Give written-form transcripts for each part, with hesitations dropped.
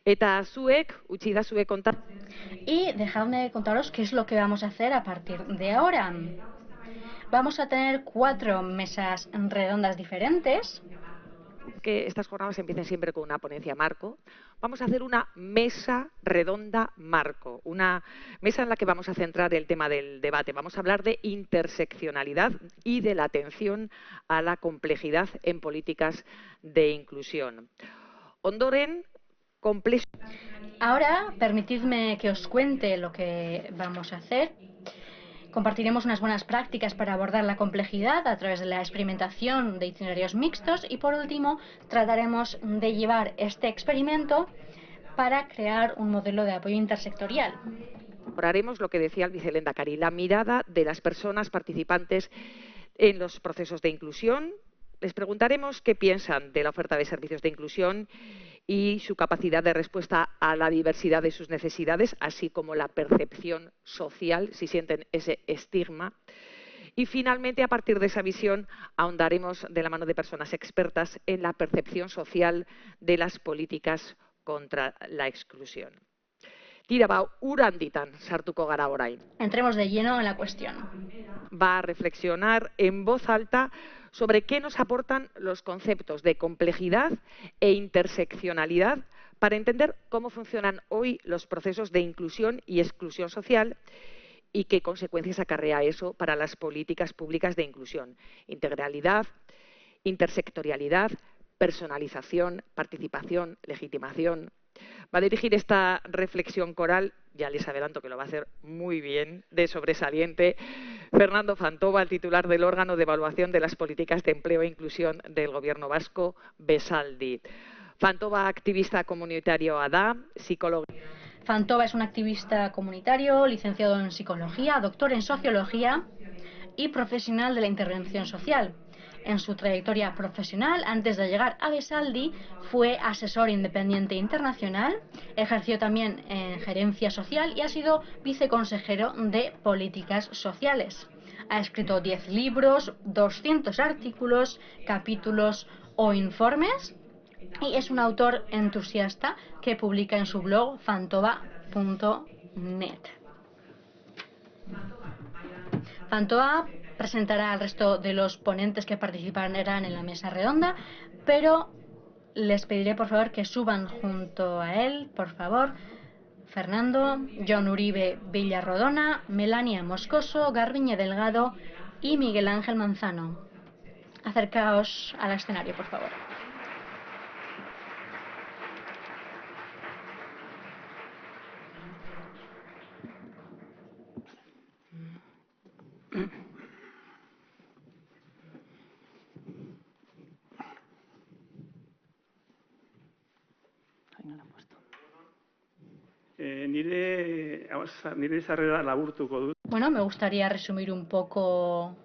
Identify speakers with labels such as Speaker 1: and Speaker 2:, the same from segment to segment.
Speaker 1: Eta zuek, utzi da zuek kontatzen.
Speaker 2: Y dejadme contaros qué es lo que vamos a hacer a partir de ahora. Vamos a tener 4 mesas redondas diferentes.
Speaker 1: Que estas jornadas empiecen siempre con una ponencia marco. Vamos a hacer una mesa redonda marco, una mesa en la que vamos a centrar el tema del debate. Vamos a hablar de interseccionalidad y de la atención a la complejidad en políticas de inclusión. Ondoren,
Speaker 2: Ahora, permitidme que os cuente lo que vamos a hacer. Compartiremos unas buenas prácticas para abordar la complejidad a través de la experimentación de itinerarios mixtos y, por último, trataremos de llevar este experimento para crear un modelo de apoyo intersectorial.
Speaker 1: Incorporaremos lo que decía el vicelehendakari, la mirada de las personas participantes en los procesos de inclusión. Les preguntaremos qué piensan de la oferta de servicios de inclusión y su capacidad de respuesta a la diversidad de sus necesidades, así como la percepción social, si sienten ese estigma. Y finalmente, a partir de esa visión, ahondaremos de la mano de personas expertas en la percepción social de las políticas contra la exclusión. Tira ura handitan sartuko gara orain.
Speaker 2: Entremos de lleno en la cuestión.
Speaker 1: Va a reflexionar en voz alta sobre qué nos aportan los conceptos de complejidad e interseccionalidad para entender cómo funcionan hoy los procesos de inclusión y exclusión social y qué consecuencias acarrea eso para las políticas públicas de inclusión. Integralidad, intersectorialidad, personalización, participación, legitimación. Va a dirigir esta reflexión coral, ya les adelanto que lo va a hacer muy bien, de sobresaliente, Fernando Fantova, el titular del órgano de evaluación de las políticas de empleo e inclusión del Gobierno vasco, Besaldi. Fantova, activista comunitario ADA, psicólogo.
Speaker 2: Fantova es un activista comunitario, licenciado en psicología, doctor en sociología y profesional de la intervención social. En su trayectoria profesional, antes de llegar a Besaldi, fue asesor independiente internacional, ejerció también en gerencia social y ha sido viceconsejero de políticas sociales. Ha escrito 10 libros, 200 artículos, capítulos o informes y es un autor entusiasta que publica en su blog fantova.net. Fantova presentará al resto de los ponentes que participarán en la mesa redonda, pero les pediré por favor que suban junto a él, por favor, Fernando, Jon Uribe Villarrodona, Melania Moscoso, Garbiñe Delgado y Miguel Ángel Manzano. Acercaos al escenario, por favor.
Speaker 3: Nire sarrera laburtuko dut.
Speaker 2: Bueno, me gustaría resumir un poco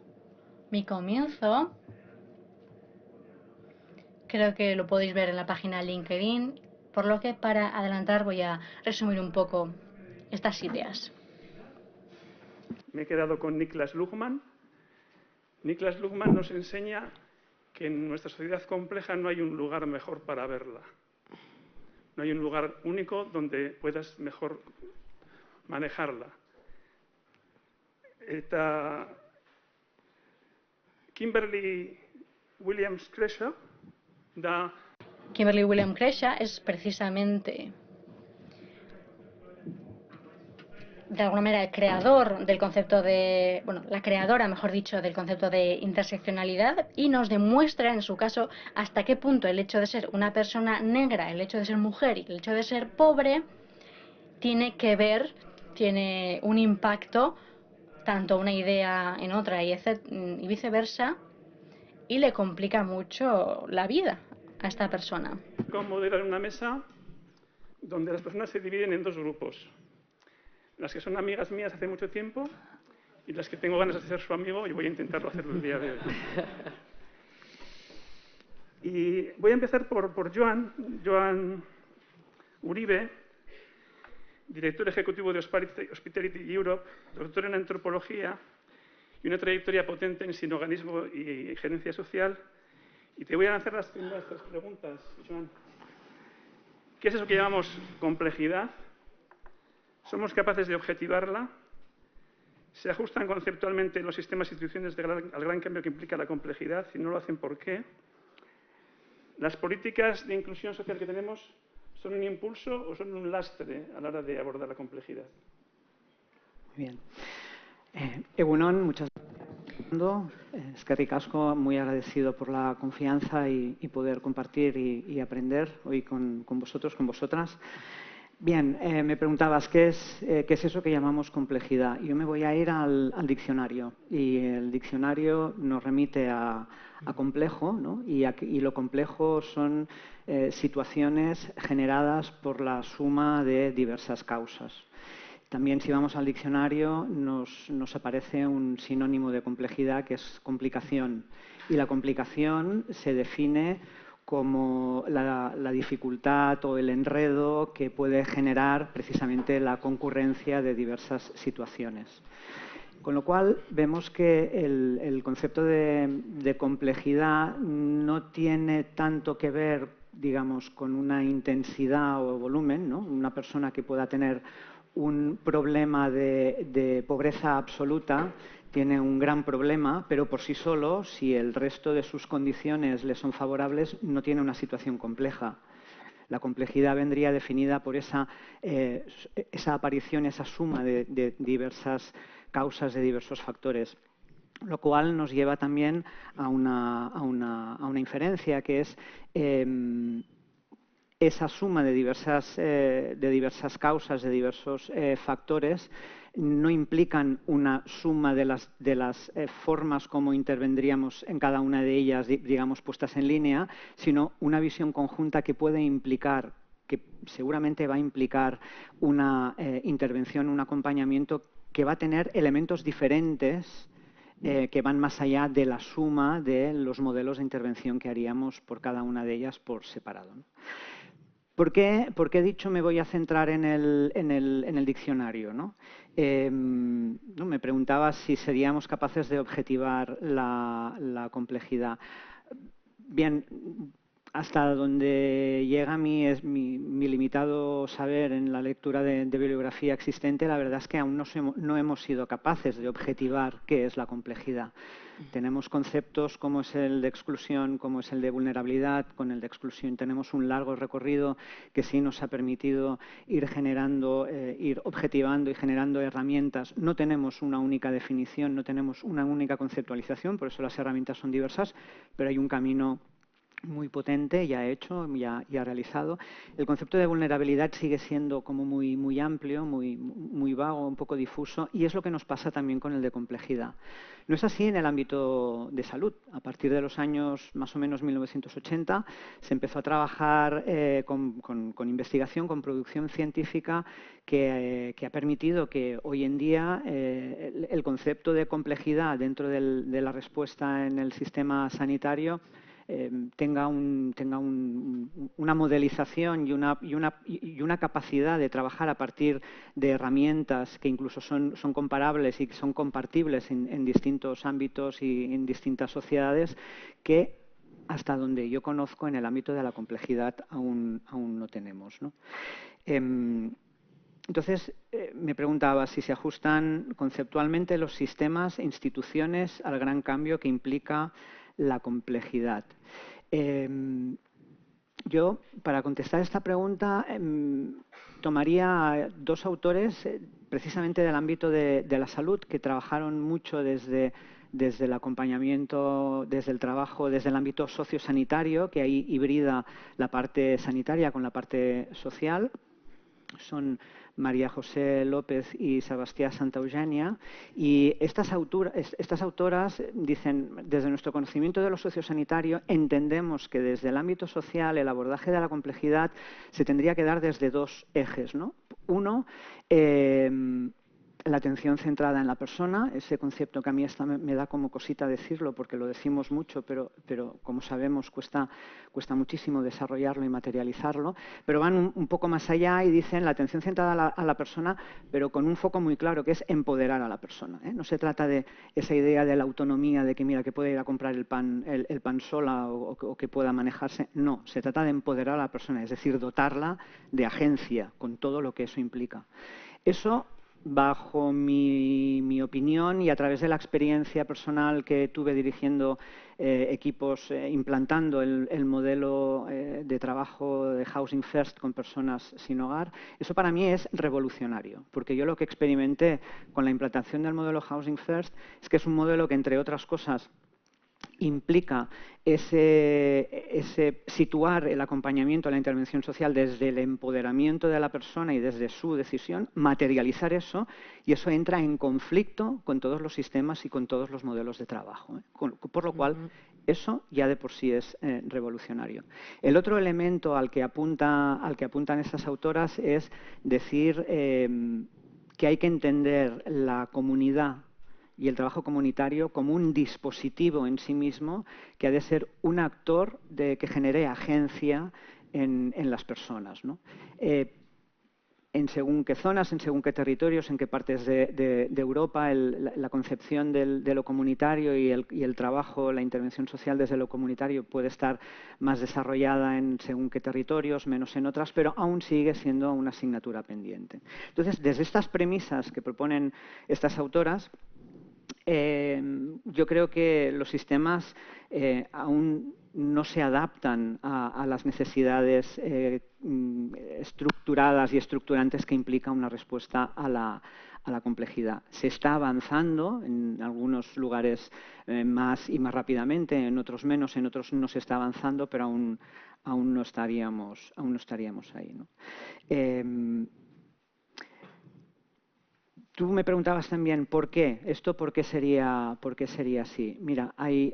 Speaker 2: mi comienzo. Creo que lo podéis ver en la página LinkedIn, por lo que para adelantar voy a resumir un poco estas ideas.
Speaker 3: Me he quedado con Niklas Luhmann. Niklas Luhmann nos enseña que en nuestra sociedad compleja no hay un lugar mejor para verla. No hay un lugar único donde puedas mejor manejarla. Eta Kimberly Williams Crenshaw da...
Speaker 2: Kimberly Williams Crenshaw es precisamente, de alguna manera, el creador del concepto de, la creadora, mejor dicho, del concepto de interseccionalidad y nos demuestra, en su caso, hasta qué punto el hecho de ser una persona negra, el hecho de ser mujer y el hecho de ser pobre tiene que ver, tiene un impacto, tanto una idea en otra y viceversa, y le complica mucho la vida a esta persona.
Speaker 3: ¿Cómo moderar una mesa donde las personas se dividen en dos grupos? Las que son amigas mías hace mucho tiempo y las que tengo ganas de ser su amigo y voy a intentarlo hacerlo el día de hoy. Y voy a empezar por Joan Uribe, director ejecutivo de Hospitality Europe, doctor en antropología y una trayectoria potente en sinoganismo y gerencia social. Y te voy a lanzar las primeras tres preguntas, Joan. ¿Qué es eso que llamamos complejidad? ¿Somos capaces de objetivarla? ¿Se ajustan conceptualmente los sistemas e instituciones al gran cambio que implica la complejidad? Si no lo hacen, ¿por qué? ¿Las políticas de inclusión social que tenemos son un impulso o son un lastre a la hora de abordar la complejidad?
Speaker 4: Muy bien. Egunon, muchas gracias. Eskerrik asko, muy agradecido por la confianza y poder compartir y aprender hoy con vosotros, con vosotras. Bien, me preguntabas ¿qué es eso que llamamos complejidad? Yo me voy a ir al diccionario y el diccionario nos remite a complejo, ¿no? Y lo complejo son situaciones generadas por la suma de diversas causas. También si vamos al diccionario nos aparece un sinónimo de complejidad que es complicación. Y la complicación se define como la dificultad o el enredo que puede generar precisamente la concurrencia de diversas situaciones. Con lo cual vemos que el concepto de complejidad no tiene tanto que ver, digamos, con una intensidad o volumen, ¿no? Una persona que pueda tener un problema de pobreza absoluta tiene un gran problema, pero por sí solo, si el resto de sus condiciones le son favorables, no tiene una situación compleja. La complejidad vendría definida por esa aparición, esa suma de diversas causas, de diversos factores. Lo cual nos lleva también a una inferencia, que es esa suma de diversas causas, de diversos factores, no implican una suma de las formas como intervendríamos en cada una de ellas, digamos, puestas en línea, sino una visión conjunta que puede implicar, que seguramente va a implicar una intervención, un acompañamiento que va a tener elementos diferentes que van más allá de la suma de los modelos de intervención que haríamos por cada una de ellas por separado, ¿no? ¿Por qué he dicho me voy a centrar en el diccionario, ¿no? Me preguntaba si seríamos capaces de objetivar la complejidad. Bien, hasta donde llega mi limitado saber en la lectura de bibliografía existente, la verdad es que aún no hemos sido capaces de objetivar qué es la complejidad. Tenemos conceptos como es el de exclusión, como es el de vulnerabilidad. Con el de exclusión tenemos un largo recorrido que sí nos ha permitido ir generando, ir objetivando y generando herramientas. No tenemos una única definición, no tenemos una única conceptualización, por eso las herramientas son diversas, pero hay un camino muy potente, ya hecho, ya realizado. El concepto de vulnerabilidad sigue siendo como muy amplio, muy vago, un poco difuso, y es lo que nos pasa también con el de complejidad. No es así en el ámbito de salud. A partir de los años más o menos 1980 se empezó a trabajar con investigación, con producción científica que ha permitido que hoy en día el concepto de complejidad dentro de la respuesta en el sistema sanitario tenga una modelización y una capacidad de trabajar a partir de herramientas que incluso son comparables y que son compartibles en distintos ámbitos y en distintas sociedades, que hasta donde yo conozco en el ámbito de la complejidad aún no tenemos, ¿no? Entonces, me preguntaba si se ajustan conceptualmente los sistemas e instituciones al gran cambio que implica la complejidad. Yo, para contestar esta pregunta, tomaría dos autores precisamente del ámbito de la salud que trabajaron mucho desde el acompañamiento, desde el trabajo, desde el ámbito sociosanitario, que ahí hibrida la parte sanitaria con la parte social. Son María José López y Sebastián Santaeugènia, y estas autoras dicen, desde nuestro conocimiento de lo sociosanitario, entendemos que desde el ámbito social el abordaje de la complejidad se tendría que dar desde dos ejes, ¿no? Uno, la atención centrada en la persona, ese concepto que a mí hasta me da como cosita decirlo porque lo decimos mucho, pero como sabemos cuesta muchísimo desarrollarlo y materializarlo, pero van un poco más allá y dicen la atención centrada a la persona, pero con un foco muy claro, que es empoderar a la persona, ¿eh? No se trata de esa idea de la autonomía, de que mira, que puede ir a comprar el pan sola o que pueda manejarse. No, se trata de empoderar a la persona, es decir, dotarla de agencia, con todo lo que eso implica. Eso, bajo mi opinión y a través de la experiencia personal que tuve dirigiendo equipos, implantando el modelo de trabajo de Housing First con personas sin hogar, eso para mí es revolucionario, porque yo lo que experimenté con la implantación del modelo Housing First es que es un modelo que, entre otras cosas, implica ese situar el acompañamiento a la intervención social desde el empoderamiento de la persona y desde su decisión, materializar eso, y eso entra en conflicto con todos los sistemas y con todos los modelos de trabajo, ¿eh? Por lo cual, eso ya de por sí es revolucionario. El otro elemento al que apuntan estas autoras es decir que hay que entender la comunidad y el trabajo comunitario como un dispositivo en sí mismo que ha de ser un actor que genere agencia en las personas, ¿no? En según qué zonas, en según qué territorios, en qué partes de Europa, la concepción de lo comunitario y el trabajo, la intervención social desde lo comunitario puede estar más desarrollada en según qué territorios, menos en otras, pero aún sigue siendo una asignatura pendiente. Entonces, desde estas premisas que proponen estas autoras, yo creo que los sistemas aún no se adaptan a las necesidades estructuradas y estructurantes que implica una respuesta a la complejidad. Se está avanzando en algunos lugares más y más rápidamente, en otros menos, en otros no se está avanzando, pero aún no estaríamos ahí, ¿no? Tú me preguntabas también por qué. ¿Por qué sería así? Mira, hay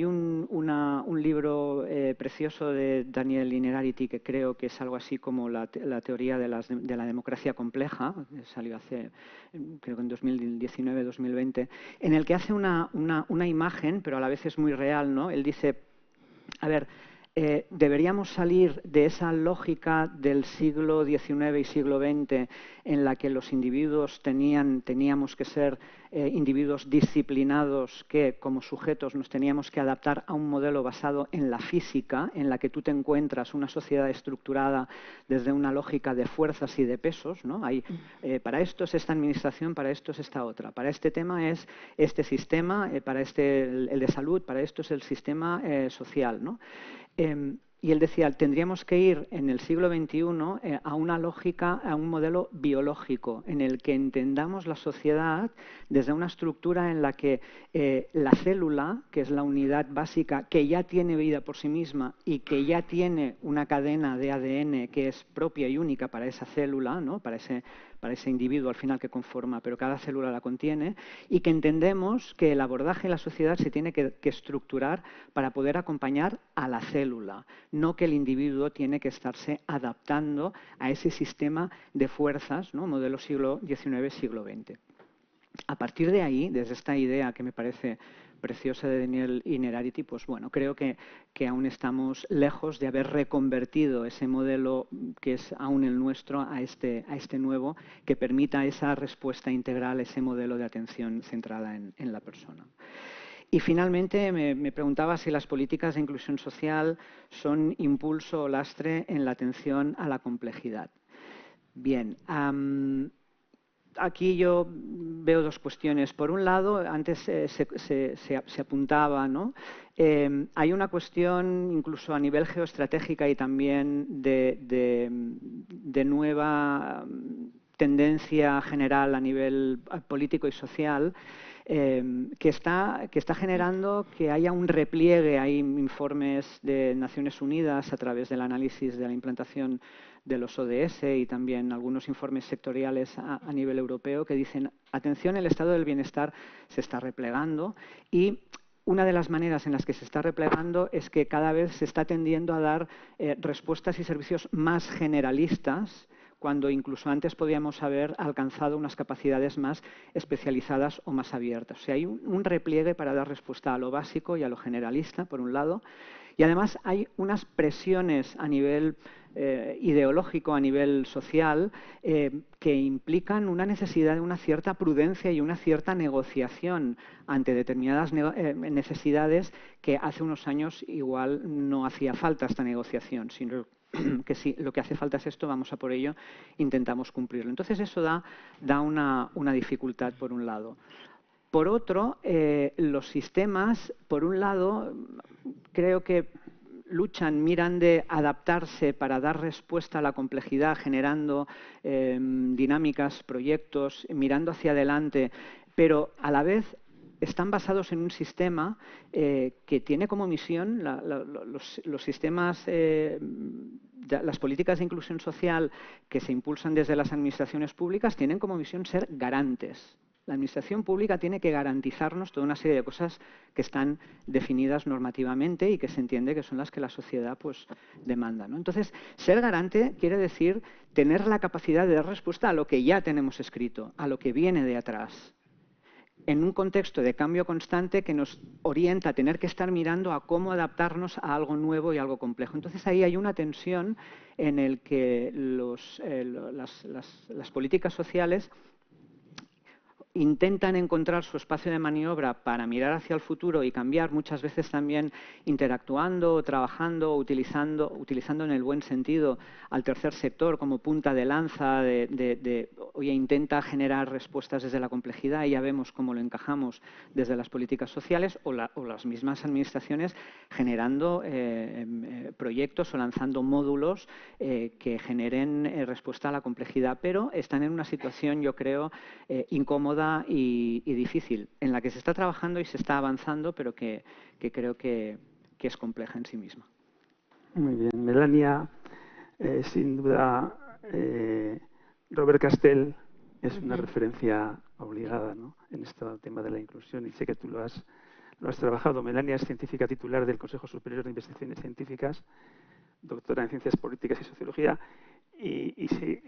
Speaker 4: un libro precioso de Daniel Innerarity que creo que es algo así como la teoría de la democracia compleja, salió hace, creo que en 2019-2020, en el que hace una imagen, pero a la vez es muy real, ¿no? Él dice, a ver, deberíamos salir de esa lógica del siglo XIX y siglo XX en la que los individuos teníamos que ser individuos disciplinados que como sujetos nos teníamos que adaptar a un modelo basado en la física, en la que tú te encuentras una sociedad estructurada desde una lógica de fuerzas y de pesos, ¿no? Para esto es esta administración, para esto es esta otra, para este tema es este sistema, para este el de salud, para esto es el sistema social, ¿no? Y él decía, tendríamos que ir en el siglo XXI a una lógica, a un modelo biológico, en el que entendamos la sociedad desde una estructura en la que la célula, que es la unidad básica, que ya tiene vida por sí misma y que ya tiene una cadena de ADN que es propia y única para esa célula, ¿no? para ese individuo al final que conforma, pero cada célula la contiene, y que entendemos que el abordaje en la sociedad se tiene que estructurar para poder acompañar a la célula, no que el individuo tiene que estarse adaptando a ese sistema de fuerzas, ¿no? Modelo siglo XIX, siglo XX. A partir de ahí, desde esta idea que me parece preciosa de Daniel Innerarity, pues bueno, creo que aún estamos lejos de haber reconvertido ese modelo que es aún el nuestro a este nuevo, que permita esa respuesta integral, ese modelo de atención centrada en la persona. Y finalmente me preguntaba si las políticas de inclusión social son impulso o lastre en la atención a la complejidad. Bien, aquí yo veo dos cuestiones. Por un lado, antes se apuntaba, ¿no? Hay una cuestión incluso a nivel geoestratégica y también de nueva tendencia general a nivel político y social, que está generando que haya un repliegue. Hay informes de Naciones Unidas a través del análisis de la implantación de los ODS y también algunos informes sectoriales a nivel europeo que dicen, atención, el estado del bienestar se está replegando, y una de las maneras en las que se está replegando es que cada vez se está tendiendo a dar respuestas y servicios más generalistas cuando incluso antes podíamos haber alcanzado unas capacidades más especializadas o más abiertas. O sea, hay un repliegue para dar respuesta a lo básico y a lo generalista, por un lado, y además hay unas presiones a nivel ideológico, a nivel social, que implican una necesidad de una cierta prudencia y una cierta negociación ante determinadas necesidades que hace unos años igual no hacía falta esta negociación, sino que si lo que hace falta es esto, vamos a por ello, intentamos cumplirlo. Entonces eso da una dificultad por un lado. Por otro, los sistemas, por un lado, creo que miran de adaptarse para dar respuesta a la complejidad, generando dinámicas, proyectos, mirando hacia adelante, pero a la vez están basados en un sistema que tiene como misión los sistemas, las políticas de inclusión social que se impulsan desde las administraciones públicas tienen como misión ser garantes. La administración pública tiene que garantizarnos toda una serie de cosas que están definidas normativamente y que se entiende que son las que la sociedad pues demanda, ¿no? Entonces, ser garante quiere decir tener la capacidad de dar respuesta a lo que ya tenemos escrito, a lo que viene de atrás, en un contexto de cambio constante que nos orienta a tener que estar mirando a cómo adaptarnos a algo nuevo y algo complejo. Entonces ahí hay una tensión en el que las políticas sociales intentan encontrar su espacio de maniobra para mirar hacia el futuro y cambiar, muchas veces también interactuando, trabajando, utilizando en el buen sentido al tercer sector como punta de lanza oye, intenta generar respuestas desde la complejidad y ya vemos cómo lo encajamos desde las políticas sociales o las mismas administraciones generando proyectos o lanzando módulos que generen respuesta a la complejidad, pero están en una situación, yo creo, incómoda y difícil, en la que se está trabajando y se está avanzando, pero que creo que es compleja en sí misma.
Speaker 3: Muy bien. Melania, sin duda, Robert Castell es una referencia obligada, ¿no?, en este tema de la inclusión, y sé que tú lo has trabajado. Melania es científica titular del Consejo Superior de Investigaciones Científicas, doctora en Ciencias Políticas y Sociología, y sí,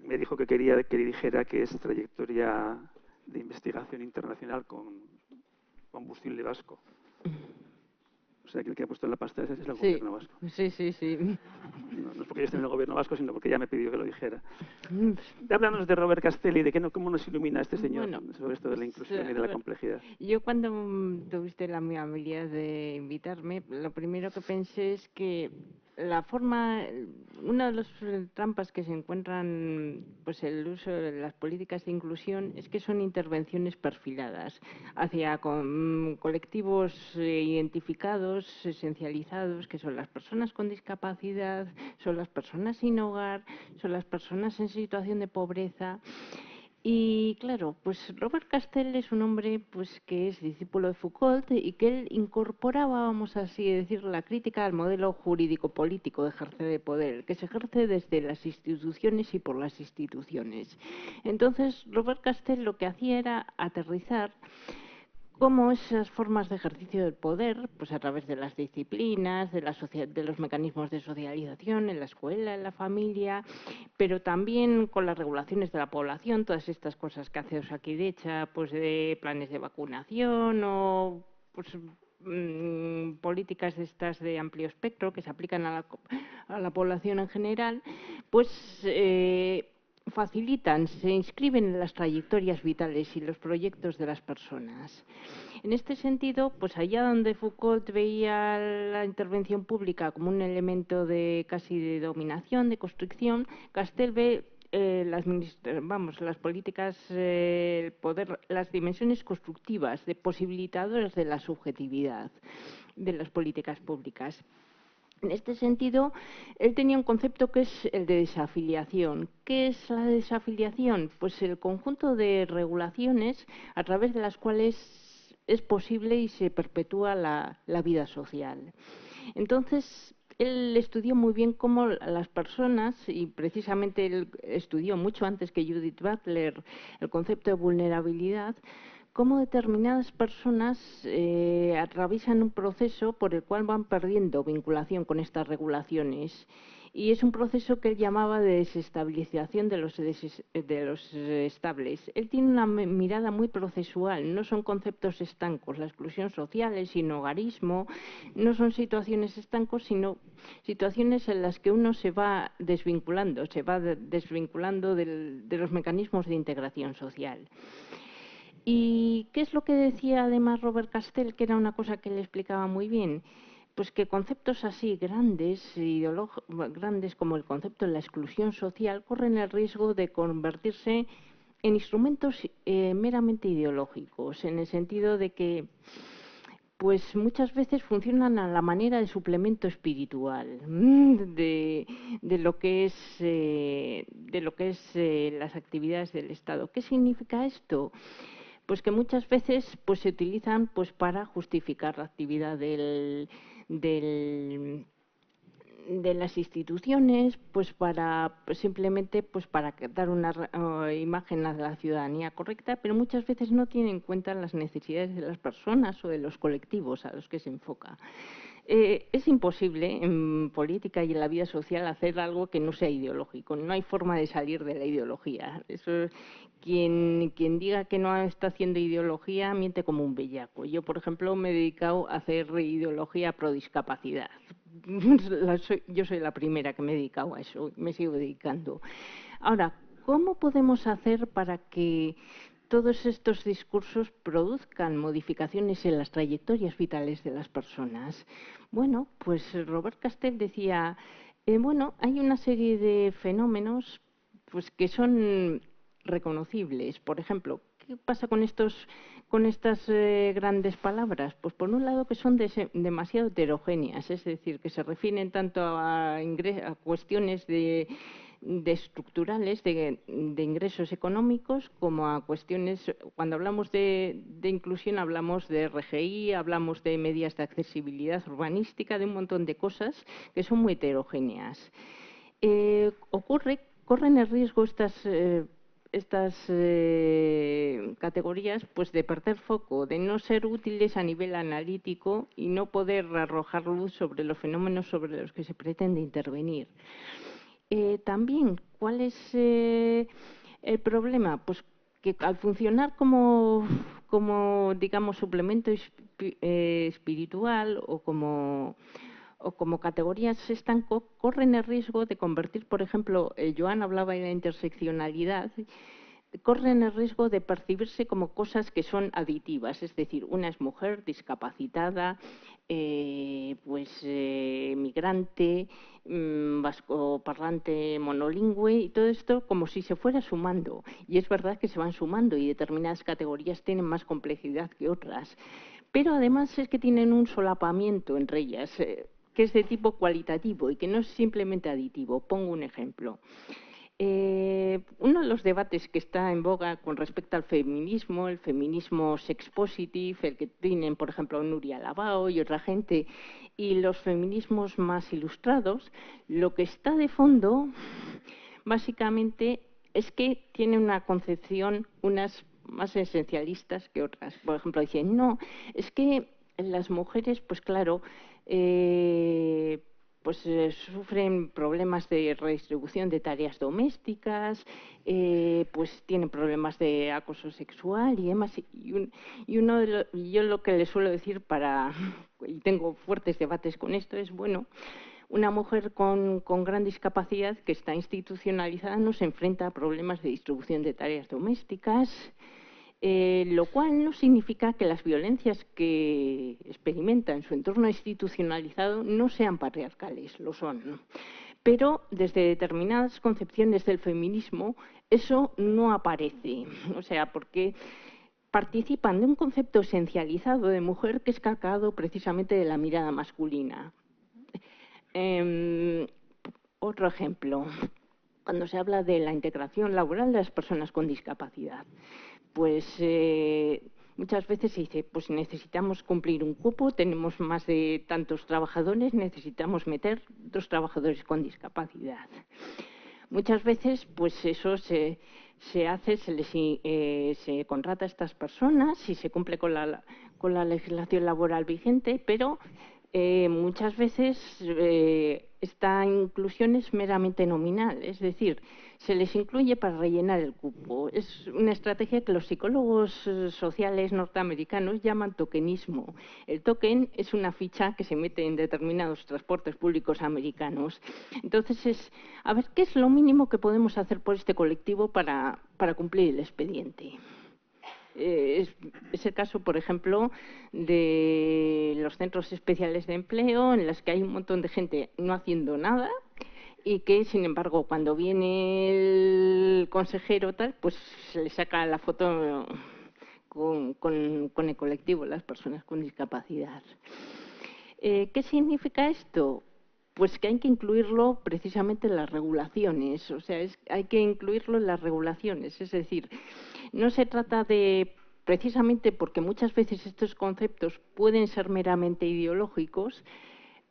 Speaker 3: me dijo que quería que le dijera que es trayectoria de investigación internacional con combustible vasco. O sea, que el que ha puesto en la pasta es el gobierno vasco.
Speaker 1: Sí.
Speaker 3: No es porque yo esté en el gobierno vasco, sino porque ya me pidió que lo dijera. Háblanos de Robert Castell y de cómo nos ilumina este señor sobre esto de la inclusión y de la complejidad.
Speaker 5: Yo cuando tuviste la amabilidad de invitarme, lo primero que pensé es que una de las trampas que se encuentran pues el uso de las políticas de inclusión es que son intervenciones perfiladas hacia colectivos identificados, esencializados, que son las personas con discapacidad, son las personas sin hogar, son las personas en situación de pobreza. Y claro, pues Robert Castell es un hombre pues que es discípulo de Foucault y que él incorporaba, vamos así decir, la crítica al modelo jurídico-político de ejercer de poder, que se ejerce desde las instituciones y por las instituciones. Entonces, Robert Castell lo que hacía era aterrizar cómo esas formas de ejercicio del poder, pues a través de las disciplinas, de los mecanismos de socialización en la escuela, en la familia, pero también con las regulaciones de la población, todas estas cosas que hace Osakidetza, pues de planes de vacunación o pues políticas estas de amplio espectro que se aplican a la población en general, pues facilitan, se inscriben en las trayectorias vitales y los proyectos de las personas. En este sentido, pues allá donde Foucault veía la intervención pública como un elemento casi de dominación, de construcción, Castell ve las políticas, el poder, las dimensiones constructivas, de posibilitadoras de la subjetividad de las políticas públicas. En este sentido, él tenía un concepto que es el de desafiliación. ¿Qué es la desafiliación? Pues el conjunto de regulaciones a través de las cuales es posible y se perpetúa la vida social. Entonces, él estudió muy bien cómo las personas, y precisamente él estudió mucho antes que Judith Butler el concepto de vulnerabilidad, cómo determinadas personas atraviesan un proceso por el cual van perdiendo vinculación con estas regulaciones y es un proceso que él llamaba de desestabilización de los estables. Él tiene una mirada muy procesual, no son conceptos estancos, la exclusión social, el sinhogarismo, no son situaciones estancos, sino situaciones en las que uno se va desvinculando de los mecanismos de integración social. ¿Y qué es lo que decía además Robert Castell, que era una cosa que le explicaba muy bien? Pues que conceptos así grandes como el concepto de la exclusión social corren el riesgo de convertirse en instrumentos meramente ideológicos, en el sentido de que pues muchas veces funcionan a la manera de suplemento espiritual de lo que es las actividades del Estado. ¿Qué significa esto? Pues que muchas veces pues se utilizan pues para justificar la actividad de las instituciones, pues para simplemente pues para dar una imagen a la ciudadanía correcta, pero muchas veces no tienen en cuenta las necesidades de las personas o de los colectivos a los que se enfoca. Es imposible en política y en la vida social hacer algo que no sea ideológico. No hay forma de salir de la ideología. Eso, quien diga que no está haciendo ideología miente como un bellaco. Yo, por ejemplo, me he dedicado a hacer ideología pro discapacidad. Yo soy la primera que me he dedicado a eso, me sigo dedicando. Ahora, ¿cómo podemos hacer para que todos estos discursos produzcan modificaciones en las trayectorias vitales de las personas? Bueno, pues Robert Castell decía, bueno, hay una serie de fenómenos pues que son reconocibles. Por ejemplo, ¿qué pasa con estas grandes palabras? Pues por un lado que son demasiado heterogéneas, es decir, que se refieren tanto a cuestiones de estructurales, de ingresos económicos, como a cuestiones, cuando hablamos de inclusión hablamos de RGI, hablamos de medidas de accesibilidad urbanística, de un montón de cosas que son muy heterogéneas. Corren el riesgo estas categorías pues de perder foco, de no ser útiles a nivel analítico y no poder arrojar luz sobre los fenómenos sobre los que se pretende intervenir. También, ¿cuál es el problema? Pues que al funcionar como digamos, suplemento espiritual o como categorías estanco, corren el riesgo de convertir, por ejemplo, Joan hablaba de la interseccionalidad, corren el riesgo de percibirse como cosas que son aditivas, es decir, una es mujer, discapacitada, migrante, vascoparlante monolingüe, y todo esto como si se fuera sumando. Y es verdad que se van sumando y determinadas categorías tienen más complejidad que otras. Pero además es que tienen un solapamiento entre ellas, que es de tipo cualitativo y que no es simplemente aditivo. Pongo un ejemplo. Uno de los debates que está en boga con respecto al feminismo, el feminismo sex positive, el que tienen, por ejemplo, Nuria Labao y otra gente, y los feminismos más ilustrados, lo que está de fondo, básicamente, es que tienen una concepción, unas más esencialistas que otras. Por ejemplo, dicen, no, es que las mujeres, pues claro, sufren problemas de redistribución de tareas domésticas, pues tienen problemas de acoso sexual y demás. Yo lo que les suelo decir y tengo fuertes debates con esto, es bueno, una mujer con gran discapacidad que está institucionalizada no se enfrenta a problemas de distribución de tareas domésticas, lo cual no significa que las violencias que experimenta en su entorno institucionalizado no sean patriarcales, lo son, ¿no? Pero desde determinadas concepciones del feminismo eso no aparece, o sea, porque participan de un concepto esencializado de mujer que es calcado precisamente de la mirada masculina. Otro ejemplo, cuando se habla de la integración laboral de las personas con discapacidad, pues muchas veces se dice, pues necesitamos cumplir un cupo, tenemos más de tantos trabajadores, necesitamos meter 2 trabajadores con discapacidad. Muchas veces, pues eso se hace, se contrata a estas personas y se cumple con la legislación laboral vigente, pero muchas veces esta inclusión es meramente nominal, es decir, se les incluye para rellenar el cupo. Es una estrategia que los psicólogos sociales norteamericanos llaman tokenismo. El token es una ficha que se mete en determinados transportes públicos americanos. Entonces, a ver, ¿qué es lo mínimo que podemos hacer por este colectivo para cumplir el expediente? Es el caso, por ejemplo, de los centros especiales de empleo, en los que hay un montón de gente no haciendo nada y que, sin embargo, cuando viene el consejero tal, pues se le saca la foto con el colectivo, las personas con discapacidad. ¿Qué significa esto? Pues que hay que incluirlo precisamente en las regulaciones, o sea, hay que incluirlo en las regulaciones, es decir, no se trata de, precisamente porque muchas veces estos conceptos pueden ser meramente ideológicos,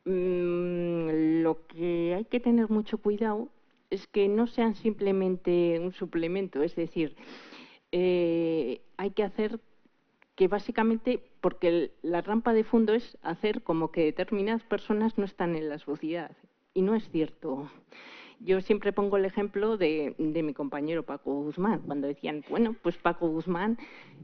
Speaker 5: lo que hay que tener mucho cuidado es que no sean simplemente un suplemento, es decir, hay que hacer que básicamente, porque la trampa de fondo es hacer como que determinadas personas no están en la sociedad, y no es cierto. Yo siempre pongo el ejemplo de mi compañero Paco Guzmán, cuando decían, bueno, pues Paco Guzmán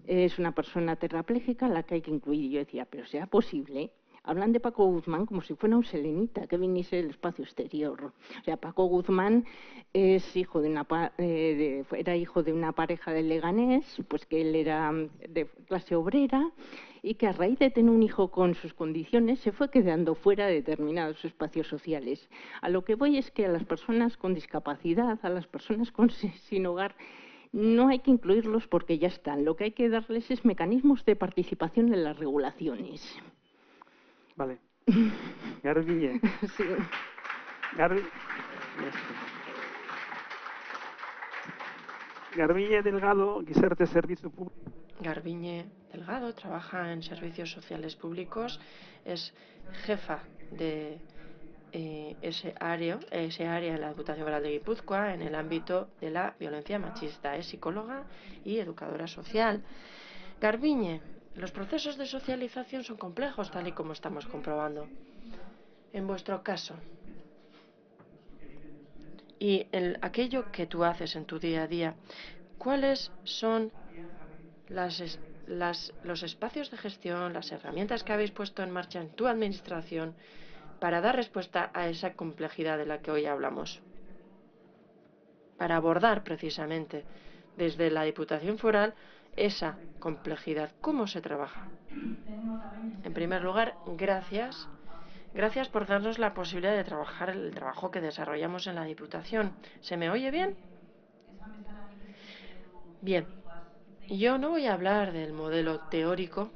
Speaker 5: es una persona tetrapléjica a la que hay que incluir. Y yo decía, pero ¿será posible? Hablan de Paco Guzmán como si fuera un selenita que viniese del espacio exterior. O sea, Paco Guzmán es hijo era hijo de una pareja de Leganés, pues que él era de clase obrera y que a raíz de tener un hijo con sus condiciones se fue quedando fuera de determinados espacios sociales. A lo que voy es que a las personas con discapacidad, a las personas sin hogar, no hay que incluirlos porque ya están. Lo que hay que darles es mecanismos de participación en las regulaciones.
Speaker 3: Vale. Garbiñe.
Speaker 5: Sí.
Speaker 3: Garbiñe Delgado, Gizarte Zerbitzu Publiko.
Speaker 6: Garbiñe Delgado trabaja en servicios sociales públicos, es jefa de ese área en la Diputación Foral de Guipúzcoa en el ámbito de la violencia machista. Es psicóloga y educadora social. Garbiñe, los procesos de socialización son complejos, tal y como estamos comprobando. En vuestro caso, y aquello que tú haces en tu día a día, ¿cuáles son los espacios de gestión, las herramientas que habéis puesto en marcha en tu administración para dar respuesta a esa complejidad de la que hoy hablamos? Para abordar precisamente desde la Diputación Foral esa complejidad. ¿Cómo se trabaja? En primer lugar, gracias por darnos la posibilidad de trabajar el trabajo que desarrollamos en la Diputación. ¿Se me oye bien? Bien. Yo no voy a hablar del modelo teórico.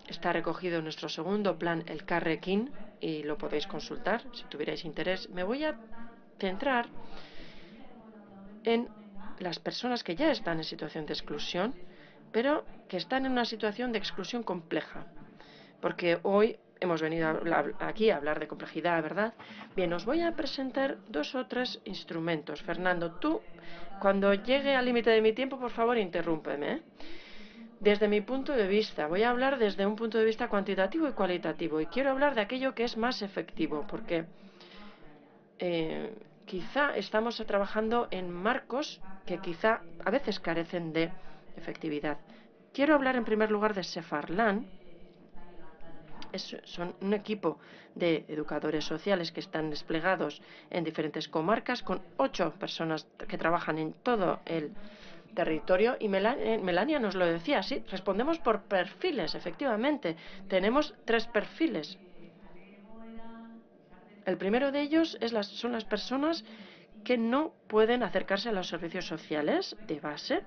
Speaker 6: Está recogido en nuestro segundo plan, el Carrequín, y lo podéis consultar si tuvierais interés. Me voy a centrar en las personas que ya están en situación de exclusión, pero que están en una situación de exclusión compleja. Porque hoy hemos venido aquí a hablar de complejidad, ¿verdad? Bien, os voy a presentar 2 o 3 instrumentos. Fernando, tú, cuando llegue al límite de mi tiempo, por favor, interrúmpeme, ¿eh? Desde mi punto de vista, voy a hablar desde un punto de vista cuantitativo y cualitativo. Y quiero hablar de aquello que es más efectivo, porque quizá estamos trabajando en marcos que quizá a veces carecen de efectividad. Quiero hablar en primer lugar de Sefarlan. Son un equipo de educadores sociales que están desplegados en diferentes comarcas con 8 personas que trabajan en todo el territorio. Y Melania nos lo decía, sí, respondemos por perfiles, efectivamente. Tenemos 3 perfiles. El primero de ellos son las personas que no pueden acercarse a los servicios sociales de base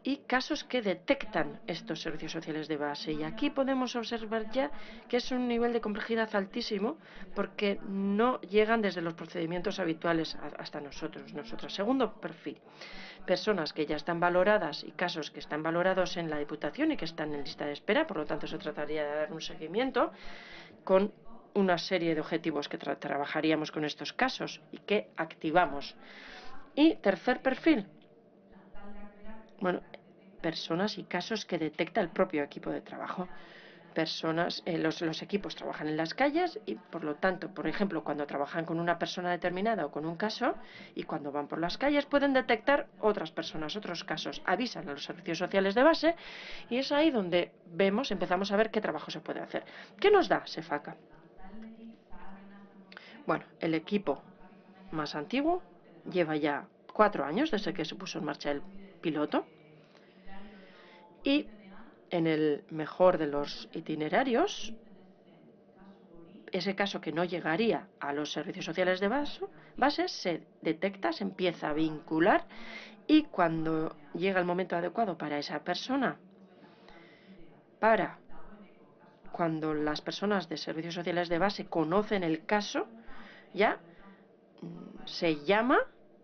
Speaker 6: y casos que detectan estos servicios sociales de base. Y aquí podemos observar ya que es un nivel de complejidad altísimo porque no llegan desde los procedimientos habituales hasta nosotros, nosotras. Segundo perfil, personas que ya están valoradas y casos que están valorados en la Diputación y que están en lista de espera, por lo tanto se trataría de dar un seguimiento con una serie de objetivos que trabajaríamos con estos casos y que activamos. Y tercer perfil, bueno, personas y casos que detecta el propio equipo de trabajo. los equipos trabajan en las calles y, por lo tanto, por ejemplo, cuando trabajan con una persona determinada o con un caso, y cuando van por las calles pueden detectar otras personas, otros casos, avisan a los servicios sociales de base y es ahí donde empezamos a ver qué trabajo se puede hacer. ¿Qué nos da SEFACA? Bueno, el equipo más antiguo lleva ya 4 años desde que se puso en marcha el piloto y en el mejor de los itinerarios, ese caso que no llegaría a los servicios sociales de base se detecta, se empieza a vincular y cuando llega el momento adecuado para esa persona, cuando las personas de servicios sociales de base conocen el caso, ya se llama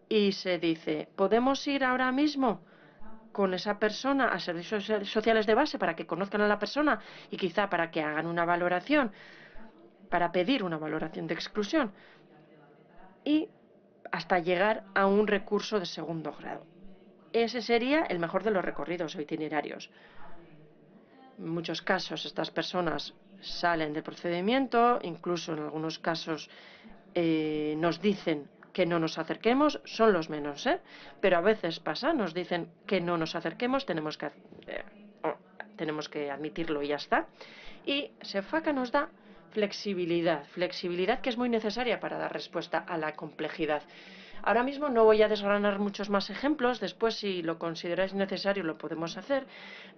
Speaker 6: y se dice, ¿podemos ir ahora mismo con esa persona a servicios sociales de base para que conozcan a la persona y quizá para que hagan una valoración, para pedir una valoración de exclusión y hasta llegar a un recurso de segundo grado? Ese sería el mejor de los recorridos o itinerarios. En muchos casos estas personas salen del procedimiento, incluso en algunos casos nos dicen que no nos acerquemos, son los menos, pero a veces pasa, nos dicen que no nos acerquemos, tenemos que admitirlo y ya está. Y SEFACA nos da flexibilidad que es muy necesaria para dar respuesta a la complejidad. Ahora mismo no voy a desgranar muchos más ejemplos, después si lo consideráis necesario lo podemos hacer,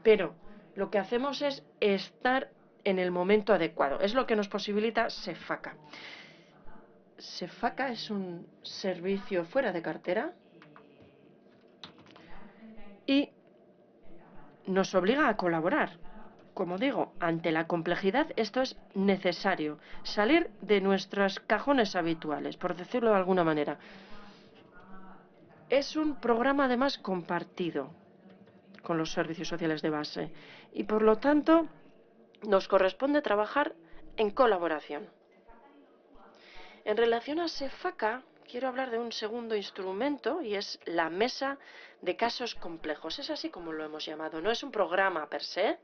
Speaker 6: pero lo que hacemos es estar en el momento adecuado, es lo que nos posibilita SEFACA. SEFACA es un servicio fuera de cartera y nos obliga a colaborar. Como digo, ante la complejidad esto es necesario, salir de nuestros cajones habituales, por decirlo de alguna manera. Es un programa además compartido con los servicios sociales de base y por lo tanto nos corresponde trabajar en colaboración. En relación a SEFACA, quiero hablar de un segundo instrumento y es la mesa de casos complejos. Es así como lo hemos llamado, no es un programa per se,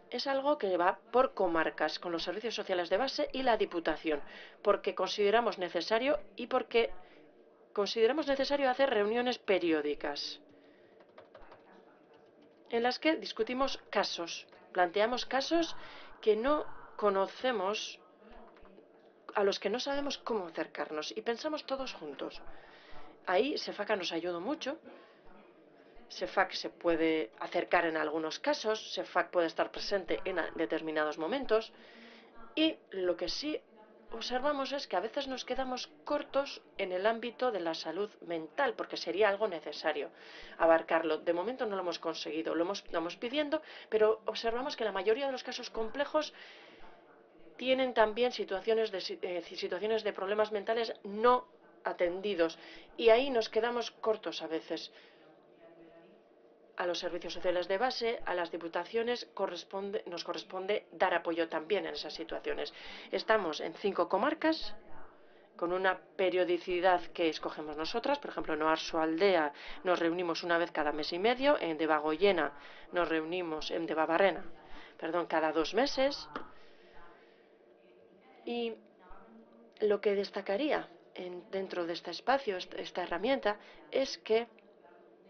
Speaker 6: es algo que va por comarcas con los servicios sociales de base y la Diputación, porque consideramos necesario hacer reuniones periódicas en las que discutimos casos, planteamos casos que no conocemos, a los que no sabemos cómo acercarnos y pensamos todos juntos. Ahí SEFACA nos ayuda mucho. SEFAC se puede acercar en algunos casos, SEFAC puede estar presente en determinados momentos y lo que sí observamos es que a veces nos quedamos cortos en el ámbito de la salud mental, porque sería algo necesario abarcarlo. De momento no lo hemos conseguido, lo estamos pidiendo, pero observamos que la mayoría de los casos complejos tienen también situaciones de problemas mentales no atendidos y ahí nos quedamos cortos a veces. A los servicios sociales de base, a las diputaciones, nos corresponde dar apoyo también en esas situaciones. Estamos en 5 comarcas, con una periodicidad que escogemos nosotras. Por ejemplo, en Oarsoaldea nos reunimos una vez cada mes y medio, en Debagoiena nos reunimos, en Debabarrena, cada 2 meses. Y lo que destacaría dentro de este espacio, esta herramienta, es que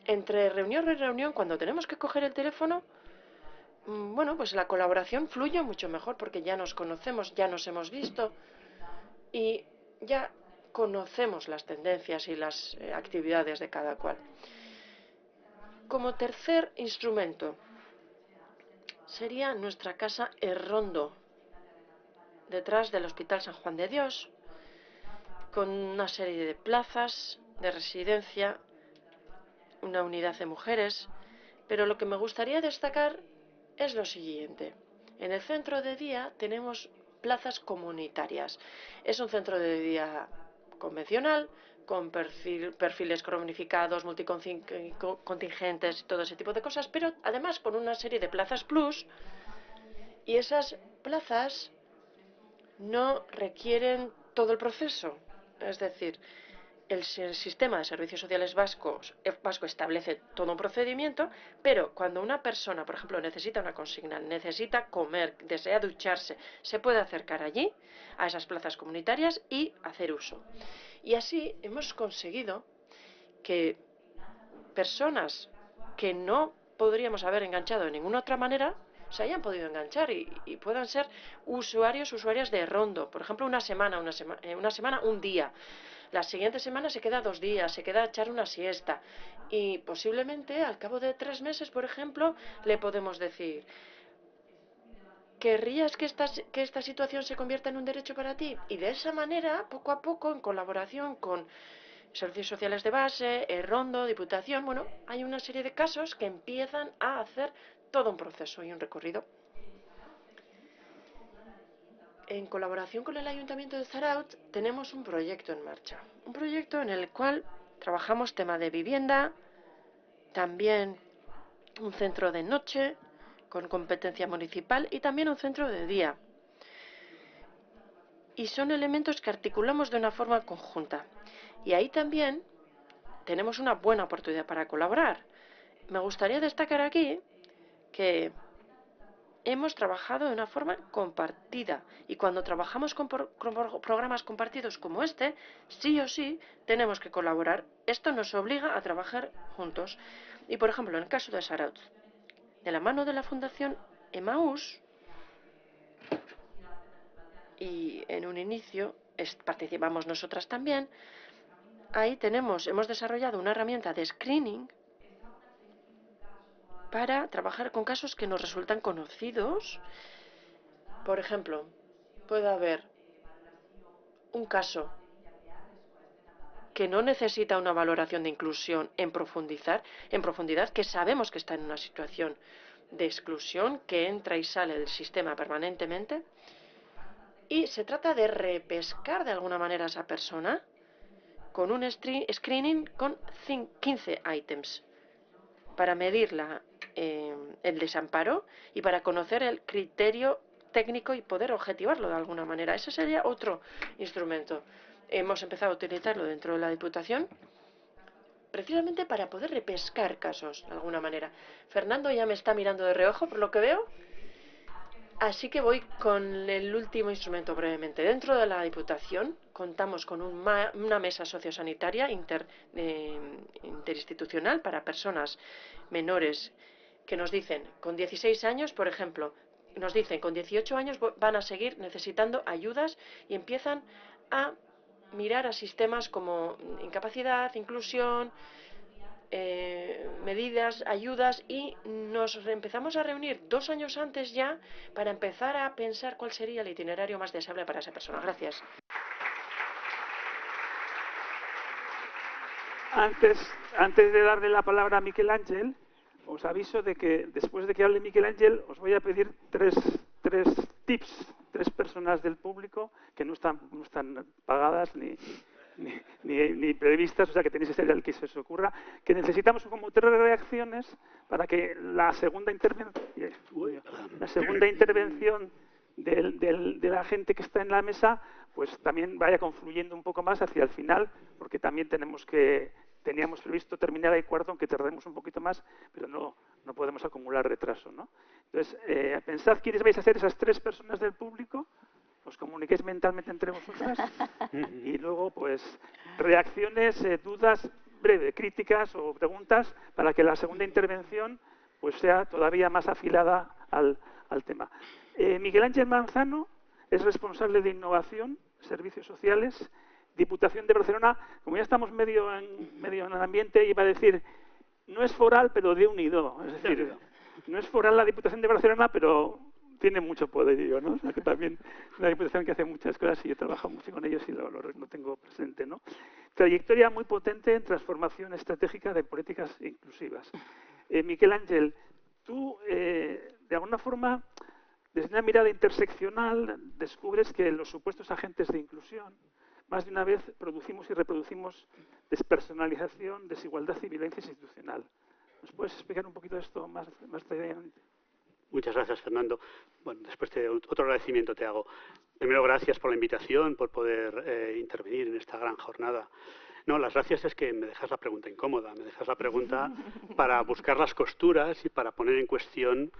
Speaker 6: entre reunión y reunión, cuando tenemos que coger el teléfono, pues la colaboración fluye mucho mejor porque ya nos conocemos, ya nos hemos visto y ya conocemos las tendencias y las actividades de cada cual. Como tercer instrumento sería nuestra casa Errondo, detrás del Hospital San Juan de Dios, con una serie de plazas de residencia, una unidad de mujeres, pero lo que me gustaría destacar es lo siguiente. En el centro de día tenemos plazas comunitarias. Es un centro de día convencional, con perfiles cronificados, multicontingentes y todo ese tipo de cosas, pero además con una serie de plazas plus, y esas plazas no requieren todo el proceso. Es decir, el sistema de servicios sociales vasco establece todo un procedimiento, pero cuando una persona, por ejemplo, necesita una consigna, necesita comer, desea ducharse, se puede acercar allí, a esas plazas comunitarias y hacer uso. Y así hemos conseguido que personas que no podríamos haber enganchado de ninguna otra manera se hayan podido enganchar y puedan ser usuarias de Rondo. Por ejemplo, una semana, un día. La siguiente semana se queda 2 días, se queda a echar una siesta. Y posiblemente al cabo de 3 meses, por ejemplo, le podemos decir: ¿querrías que esta situación se convierta en un derecho para ti? Y de esa manera, poco a poco, en colaboración con servicios sociales de base, Rondo, Diputación, bueno, hay una serie de casos que empiezan a hacer todo un proceso y un recorrido. En colaboración con el Ayuntamiento de Zarautz tenemos un proyecto en marcha. Un proyecto en el cual trabajamos tema de vivienda, también un centro de noche con competencia municipal y también un centro de día. Y son elementos que articulamos de una forma conjunta. Y ahí también tenemos una buena oportunidad para colaborar. Me gustaría destacar aquí que hemos trabajado de una forma compartida y cuando trabajamos con programas compartidos como este, sí o sí tenemos que colaborar. Esto nos obliga a trabajar juntos. Y por ejemplo, en el caso de Zarautz, de la mano de la Fundación Emaús, y en un inicio participamos nosotras también, ahí hemos desarrollado una herramienta de screening para trabajar con casos que nos resultan conocidos. Por ejemplo, puede haber un caso que no necesita una valoración de inclusión en profundidad, que sabemos que está en una situación de exclusión, que entra y sale del sistema permanentemente, y se trata de repescar de alguna manera a esa persona con un screening con 15 ítems para medir el desamparo y para conocer el criterio técnico y poder objetivarlo de alguna manera. Ese sería otro instrumento. Hemos empezado a utilizarlo dentro de la Diputación precisamente para poder repescar casos de alguna manera. Fernando ya me está mirando de reojo por lo que veo. Así que voy con el último instrumento brevemente. Dentro de la Diputación contamos con una mesa sociosanitaria interinstitucional para personas menores que nos dicen, con 16 años, por ejemplo, nos dicen, con 18 años van a seguir necesitando ayudas y empiezan a mirar a sistemas como incapacidad, inclusión, medidas, ayudas, y nos empezamos a reunir 2 años antes ya para empezar a pensar cuál sería el itinerario más deseable para esa persona. Gracias.
Speaker 3: Antes de darle la palabra a Miquel Ángel, os aviso de que después de que hable Miquel Ángel os voy a pedir tres tips, 3 personas del público que no están pagadas ni previstas, o sea que tenéis que ser el que se os ocurra, que necesitamos como 3 reacciones para que la segunda intervención de la gente que está en la mesa pues también vaya confluyendo un poco más hacia el final, porque también teníamos previsto terminar a 1:15, aunque tardemos un poquito más, pero no podemos acumular retraso, ¿no? Entonces, pensad quiénes vais a ser esas 3 personas del público, os comuniquéis mentalmente entre vosotras y luego, pues, reacciones, dudas, breve, críticas o preguntas para que la segunda intervención pues sea todavía más afilada al tema. Miguel Ángel Manzano es responsable de Innovación, Servicios Sociales, Diputación de Barcelona. Como ya estamos medio en el ambiente, iba a decir, no es foral, pero de unido. Es decir, no es foral la Diputación de Barcelona, pero tiene mucho poderío, ¿no? O sea, que también es una diputación que hace muchas cosas y yo trabajo mucho con ellos y lo tengo presente, ¿no? Trayectoria muy potente en transformación estratégica de políticas inclusivas. Miquel Ángel, tú, de alguna forma, desde una mirada interseccional, descubres que los supuestos agentes de inclusión más de una vez producimos y reproducimos despersonalización, desigualdad y violencia institucional. ¿Nos puedes explicar un poquito esto más detalladamente?
Speaker 7: Muchas gracias, Fernando. Bueno, después otro agradecimiento te hago. Primero, gracias por la invitación, por poder intervenir en esta gran jornada. No, las gracias es que me dejas la pregunta incómoda, me dejas la pregunta para buscar las costuras y para poner en cuestión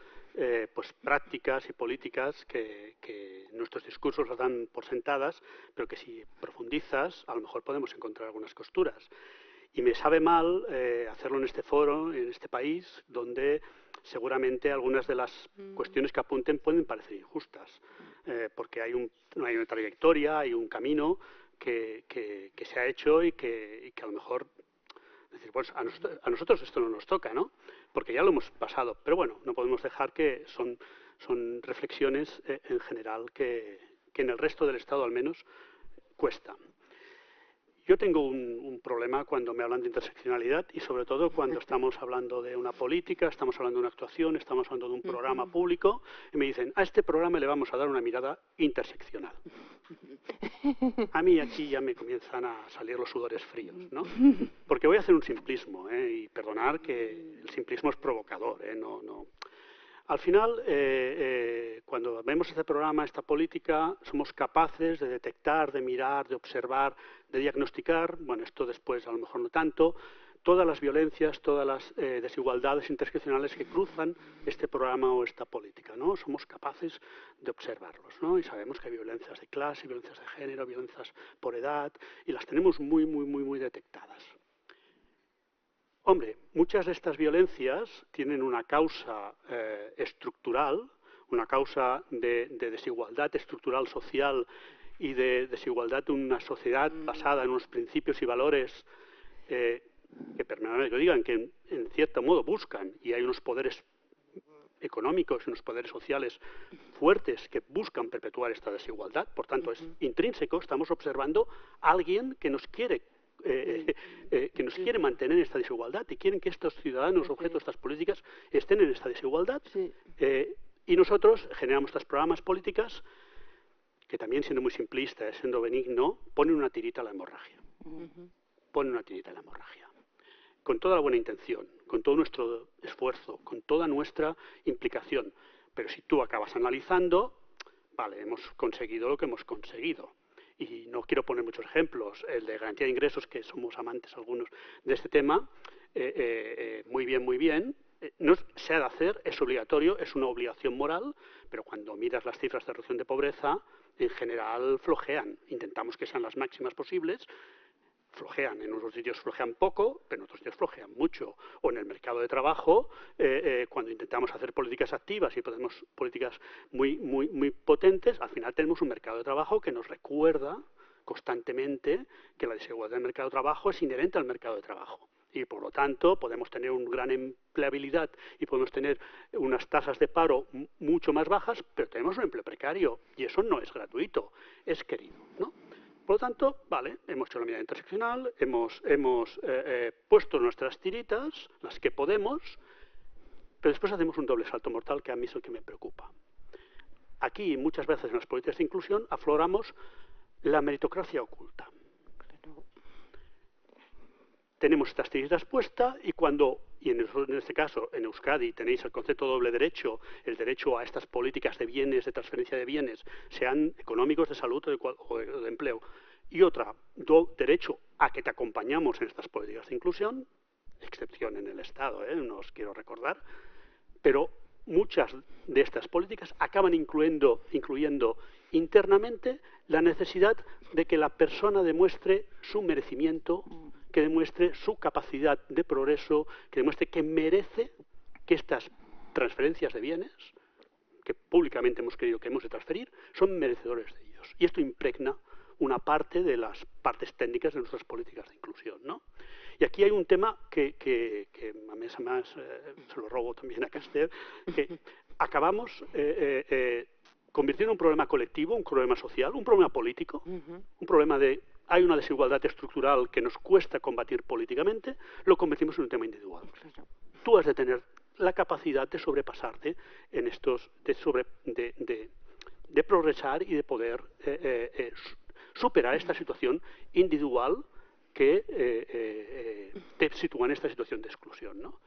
Speaker 7: pues prácticas y políticas que nuestros discursos las dan por sentadas, pero que si profundizas a lo mejor podemos encontrar algunas costuras. Y me sabe mal hacerlo en este foro, en este país, donde seguramente algunas de las cuestiones que apunten pueden parecer injustas, porque hay una trayectoria, hay un camino que se ha hecho y que a lo mejor decir, pues a nosotros esto no nos toca, ¿no? Porque ya lo hemos pasado. Pero bueno, no podemos dejar que son reflexiones en general que en el resto del Estado al menos cuesta. Yo tengo un problema cuando me hablan de interseccionalidad y sobre todo cuando estamos hablando de una política, estamos hablando de una actuación, estamos hablando de un programa público y me dicen, a este programa le vamos a dar una mirada interseccional. A mí aquí ya me comienzan a salir los sudores fríos, ¿no? Porque voy a hacer un simplismo, y perdonar que el simplismo es provocador, no. Al final, cuando vemos este programa, esta política, somos capaces de detectar, de mirar, de observar, de diagnosticar, bueno, esto después a lo mejor no tanto, todas las violencias, todas las desigualdades interseccionales que cruzan este programa o esta política, ¿no? Somos capaces de observarlos, ¿no? Y sabemos que hay violencias de clase, violencias de género, violencias por edad, y las tenemos muy, muy, muy, muy detectadas. Hombre, muchas de estas violencias tienen una causa estructural, una causa de desigualdad estructural social y de desigualdad de una sociedad basada en unos principios y valores que permanentemente digan que en cierto modo buscan, y hay unos poderes económicos y unos poderes sociales fuertes que buscan perpetuar esta desigualdad. Por tanto, es intrínseco, estamos observando a alguien que nos quiere mantener en esta desigualdad y quieren que estos ciudadanos objeto de estas políticas estén en esta desigualdad. Y nosotros generamos estos programas políticas que también, siendo muy simplista, siendo benigno, ponen una tirita a la hemorragia. Ponen una tirita a la hemorragia. Con toda la buena intención, con todo nuestro esfuerzo, con toda nuestra implicación. Pero si tú acabas analizando, vale, hemos conseguido lo que hemos conseguido. Y no quiero poner muchos ejemplos, el de garantía de ingresos, que somos amantes algunos de este tema, muy bien, no se ha de hacer, es obligatorio, es una obligación moral, pero cuando miras las cifras de reducción de pobreza, en general flojean, intentamos que sean las máximas posibles, flojean, en unos sitios flojean poco, pero en otros sitios flojean mucho. O en el mercado de trabajo, cuando intentamos hacer políticas activas y podemos políticas muy, muy, muy potentes, al final tenemos un mercado de trabajo que nos recuerda constantemente que la desigualdad del mercado de trabajo es inherente al mercado de trabajo. Y por lo tanto podemos tener una gran empleabilidad y podemos tener unas tasas de paro mucho más bajas, pero tenemos un empleo precario y eso no es gratuito, es querido, ¿no? Por lo tanto, vale, hemos hecho la mirada interseccional, hemos puesto nuestras tiritas, las que podemos, pero después hacemos un doble salto mortal que a mí es el que me preocupa. Aquí, muchas veces en las políticas de inclusión, afloramos la meritocracia oculta. Tenemos estas tiritas puestas y en este caso en Euskadi tenéis el concepto de doble derecho, el derecho a estas políticas de bienes, de transferencia de bienes, sean económicos, de salud o de empleo, y otra, derecho a que te acompañamos en estas políticas de inclusión, excepción en el Estado, no os quiero recordar, pero muchas de estas políticas acaban incluyendo internamente la necesidad de que la persona demuestre su merecimiento, que demuestre su capacidad de progreso, que demuestre que merece que estas transferencias de bienes, que públicamente hemos creído que hemos de transferir, son merecedores de ellos. Y esto impregna una parte de las partes técnicas de nuestras políticas de inclusión, ¿no? Y aquí hay un tema que a mí además se lo robo también a Caster, que acabamos convirtiendo un problema colectivo, un problema social, un problema político, un problema de hay una desigualdad estructural que nos cuesta combatir políticamente, lo convertimos en un tema individual. Tú has de tener la capacidad de sobrepasarte en estos, de progresar y de poder superar esta situación individual que te sitúa en esta situación de exclusión, ¿no?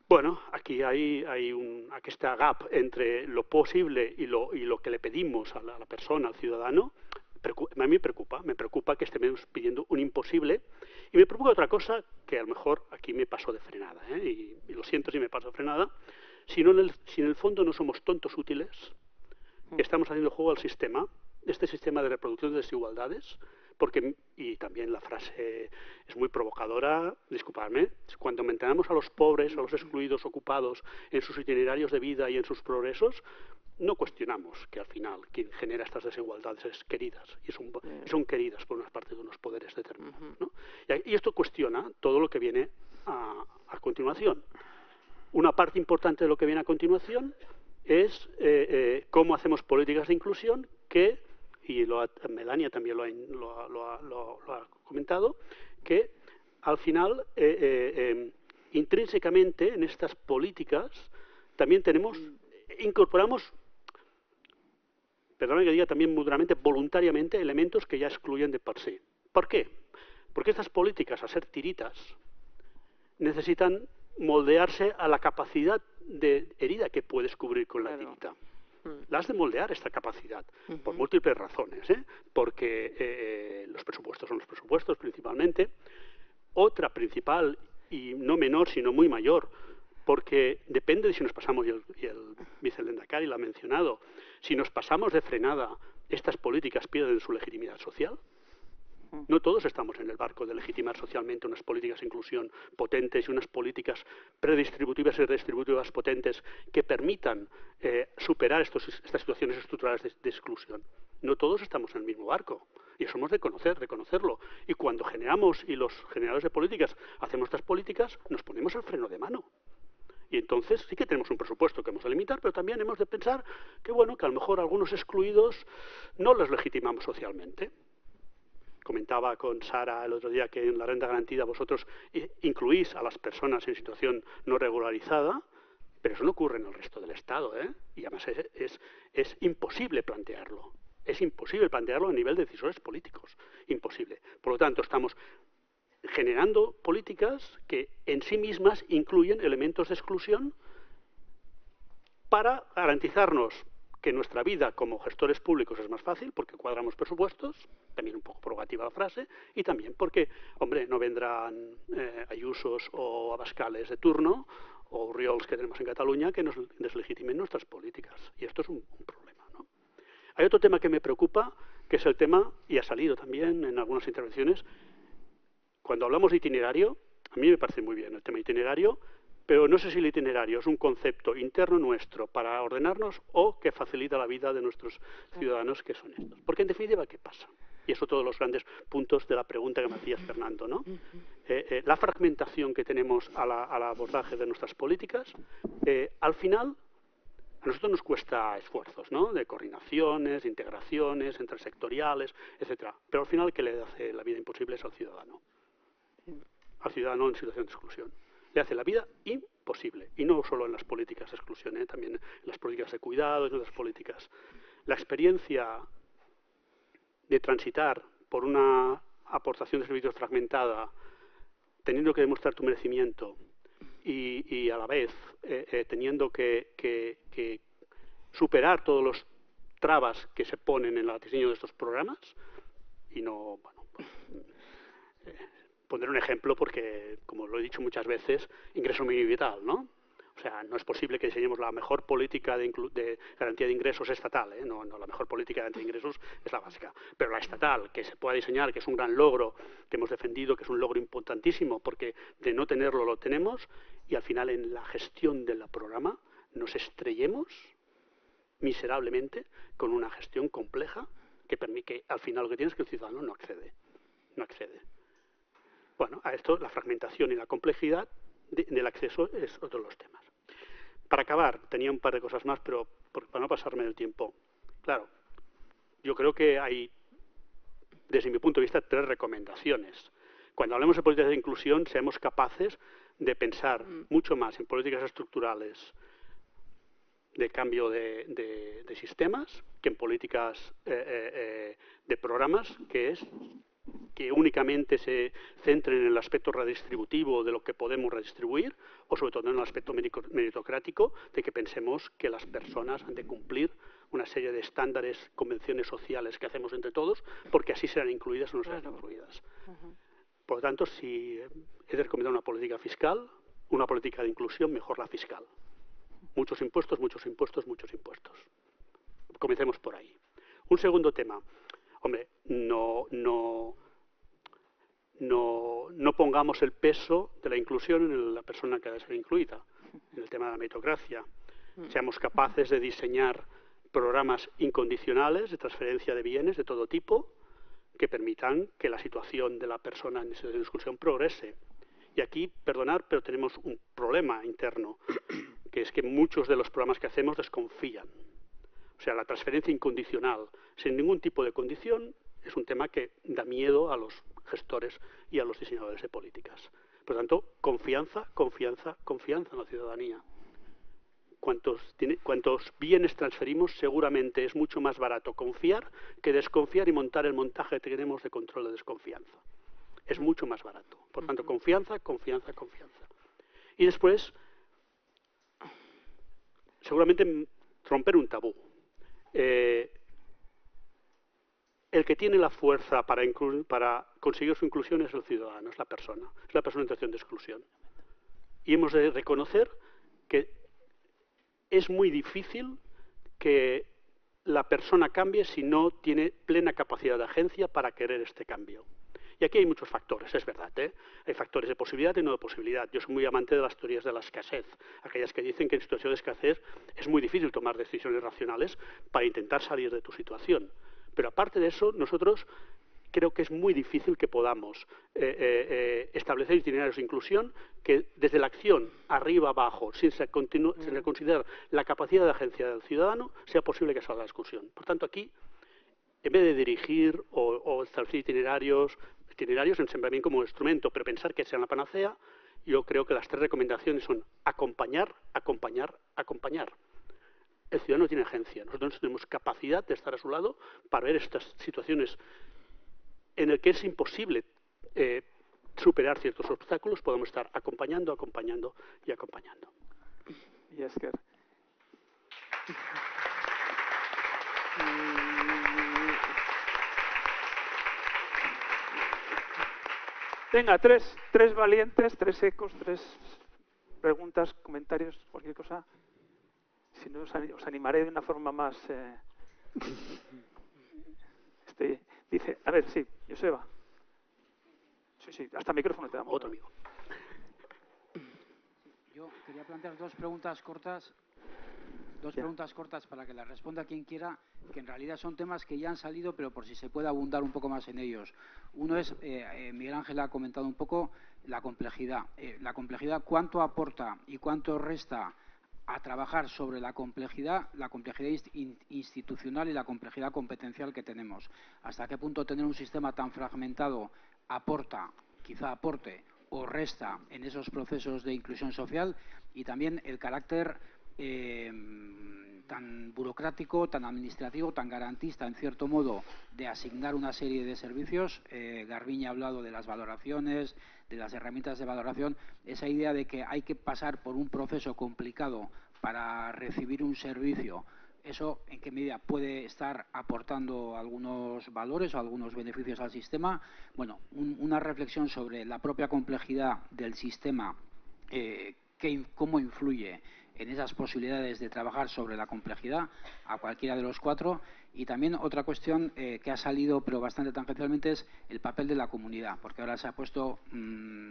Speaker 7: Bueno, aquí aquí está gap entre lo posible y lo que le pedimos a la persona, al ciudadano, a mí me preocupa que estemos pidiendo un imposible, y me preocupa otra cosa que a lo mejor aquí me paso de frenada, y lo siento si me paso de frenada, si en el fondo no somos tontos útiles, estamos haciendo juego al sistema, este sistema de reproducción de desigualdades, y también la frase es muy provocadora, disculpadme, cuando mantenemos a los pobres, a los excluidos, ocupados en sus itinerarios de vida y en sus progresos, no cuestionamos que al final quien genera estas desigualdades es queridas, y son queridas por una parte de unos poderes determinados, ¿no? Y esto cuestiona todo lo que viene a continuación. Una parte importante de lo que viene a continuación es cómo hacemos políticas de inclusión que, y Melania también lo ha comentado, que al final intrínsecamente en estas políticas también incorporamos, perdón que diga también moderadamente, voluntariamente, elementos que ya excluyen de por sí. ¿Por qué? Porque estas políticas, al ser tiritas, necesitan moldearse a la capacidad de herida que puedes cubrir con la tirita. La has de moldear esta capacidad, por múltiples razones, porque los presupuestos son los presupuestos principalmente. Otra principal, y no menor, sino muy mayor, porque depende de si nos pasamos, y el vicelehendakari lo ha mencionado, si nos pasamos de frenada, estas políticas pierden su legitimidad social. No todos estamos en el barco de legitimar socialmente unas políticas de inclusión potentes y unas políticas predistributivas y redistributivas potentes que permitan superar estas situaciones estructurales de exclusión. No todos estamos en el mismo barco, y eso hemos de reconocerlo. Y cuando generamos, y los generadores de políticas hacemos estas políticas, nos ponemos el freno de mano. Y entonces sí que tenemos un presupuesto que hemos de limitar, pero también hemos de pensar que, bueno, que a lo mejor algunos excluidos no los legitimamos socialmente. Comentaba con Sara el otro día que en la renta garantida vosotros incluís a las personas en situación no regularizada, pero eso no ocurre en el resto del Estado, y además es imposible plantearlo. Es imposible plantearlo a nivel de decisores políticos. Imposible. Por lo tanto, estamos generando políticas que en sí mismas incluyen elementos de exclusión para garantizarnos que nuestra vida como gestores públicos es más fácil porque cuadramos presupuestos, también un poco provocativa la frase, y también porque, hombre, no vendrán Ayusos o Abascales de turno, o Riols que tenemos en Cataluña, que nos deslegitimen nuestras políticas. Y esto es un problema, ¿no? Hay otro tema que me preocupa, que es el tema, y ha salido también en algunas intervenciones, cuando hablamos de itinerario, a mí me parece muy bien el tema itinerario, pero no sé si el itinerario es un concepto interno nuestro para ordenarnos o que facilita la vida de nuestros ciudadanos, que son estos. Porque en definitiva, ¿qué pasa? Y eso todos los grandes puntos de la pregunta que me hacías, Fernando, ¿no? La fragmentación que tenemos al abordaje de nuestras políticas, al final, a nosotros nos cuesta esfuerzos, ¿no? De coordinaciones, de integraciones, intersectoriales, etcétera. Pero al final, ¿qué le hace la vida imposible es al ciudadano? Al ciudadano en situación de exclusión. Le hace la vida imposible. Y no solo en las políticas de exclusión, también en las políticas de cuidado, en otras políticas. La experiencia de transitar por una aportación de servicios fragmentada, teniendo que demostrar tu merecimiento y a la vez teniendo que superar todos los trabas que se ponen en el diseño de estos programas, y no, bueno, pondré un ejemplo porque, como lo he dicho muchas veces, ingreso mínimo vital, ¿no? O sea, no es posible que diseñemos la mejor política de garantía de ingresos estatal, no, la mejor política de garantía de ingresos es la básica. Pero la estatal, que se pueda diseñar, que es un gran logro, que hemos defendido, que es un logro importantísimo, porque de no tenerlo lo tenemos, y al final en la gestión del programa nos estrellemos miserablemente con una gestión compleja que permite, al final lo que tiene es que el ciudadano no accede. Bueno, a esto la fragmentación y la complejidad del acceso es otro de los temas. Para acabar, tenía un par de cosas más, pero para no pasarme del tiempo. Claro, yo creo que hay, desde mi punto de vista, 3 recomendaciones. Cuando hablemos de políticas de inclusión, seamos capaces de pensar mucho más en políticas estructurales de cambio de sistemas que en políticas de programas, que únicamente se centren en el aspecto redistributivo de lo que podemos redistribuir, o sobre todo en el aspecto meritocrático, de que pensemos que las personas han de cumplir una serie de estándares, convenciones sociales que hacemos entre todos, porque así serán incluidas o no serán incluidas. Por lo tanto, si he de recomendar una política fiscal, una política de inclusión, mejor la fiscal. Muchos impuestos, muchos impuestos, muchos impuestos. Comencemos por ahí. Un segundo tema. Hombre, no pongamos el peso de la inclusión en la persona que ha de ser incluida, en el tema de la meritocracia. Seamos capaces de diseñar programas incondicionales de transferencia de bienes de todo tipo que permitan que la situación de la persona en situación de exclusión progrese. Y aquí, perdonad, pero tenemos un problema interno, que es que muchos de los programas que hacemos desconfían. O sea, la transferencia incondicional, sin ningún tipo de condición, es un tema que da miedo a los gestores y a los diseñadores de políticas. Por lo tanto, confianza, confianza, confianza en la ciudadanía. Cuantos bienes transferimos, seguramente es mucho más barato confiar que desconfiar y montar el montaje que tenemos de control de desconfianza. Es mucho más barato. Por tanto, confianza, confianza, confianza. Y después, seguramente romper un tabú. El que tiene la fuerza para conseguir su inclusión es el ciudadano, es la persona en situación de exclusión. Y hemos de reconocer que es muy difícil que la persona cambie si no tiene plena capacidad de agencia para querer este cambio. Y aquí hay muchos factores, es verdad, ¿eh? Hay factores de posibilidad y no de posibilidad. Yo soy muy amante de las teorías de la escasez, aquellas que dicen que en situación de escasez es muy difícil tomar decisiones racionales para intentar salir de tu situación. Pero aparte de eso, nosotros creo que es muy difícil que podamos establecer itinerarios de inclusión que desde la acción, arriba abajo, sin considerar la capacidad de agencia del ciudadano, sea posible que salga la exclusión. Por tanto, aquí, en vez de dirigir o establecer itinerarios en bien como instrumento, pero pensar que sean la panacea, yo creo que las 3 recomendaciones son acompañar, acompañar, acompañar. El ciudadano tiene agencia, nosotros tenemos capacidad de estar a su lado para ver estas situaciones en las que es imposible superar ciertos obstáculos, podemos estar acompañando, acompañando y acompañando.
Speaker 8: Y Esker. Venga, tres valientes, 3 ecos, 3 preguntas, comentarios, cualquier cosa. Si no, os animaré de una forma más... dice, a ver, sí, Joseba. Sí, hasta el micrófono te damos.
Speaker 7: Otro amigo.
Speaker 9: Yo quería plantear 2 preguntas cortas. 2 preguntas cortas para que las responda quien quiera, que en realidad son temas que ya han salido, pero por si se puede abundar un poco más en ellos. Uno es, Miguel Ángel ha comentado un poco, la complejidad. La complejidad, ¿cuánto aporta y cuánto resta a trabajar sobre la complejidad institucional y la complejidad competencial que tenemos? ¿Hasta qué punto tener un sistema tan fragmentado aporta, quizá aporte o resta en esos procesos de inclusión social? Y también el carácter tan burocrático, tan administrativo, tan garantista, en cierto modo, de asignar una serie de servicios. Garbiñe ha hablado de las valoraciones, de las herramientas de valoración, esa idea de que hay que pasar por un proceso complicado para recibir un servicio. ¿Eso en qué medida puede estar aportando algunos valores o algunos beneficios al sistema? Bueno, una reflexión sobre la propia complejidad del sistema, cómo influye en esas posibilidades de trabajar sobre la complejidad a cualquiera de los 4. Y también otra cuestión que ha salido, pero bastante tangencialmente, es el papel de la comunidad, porque ahora se ha puesto,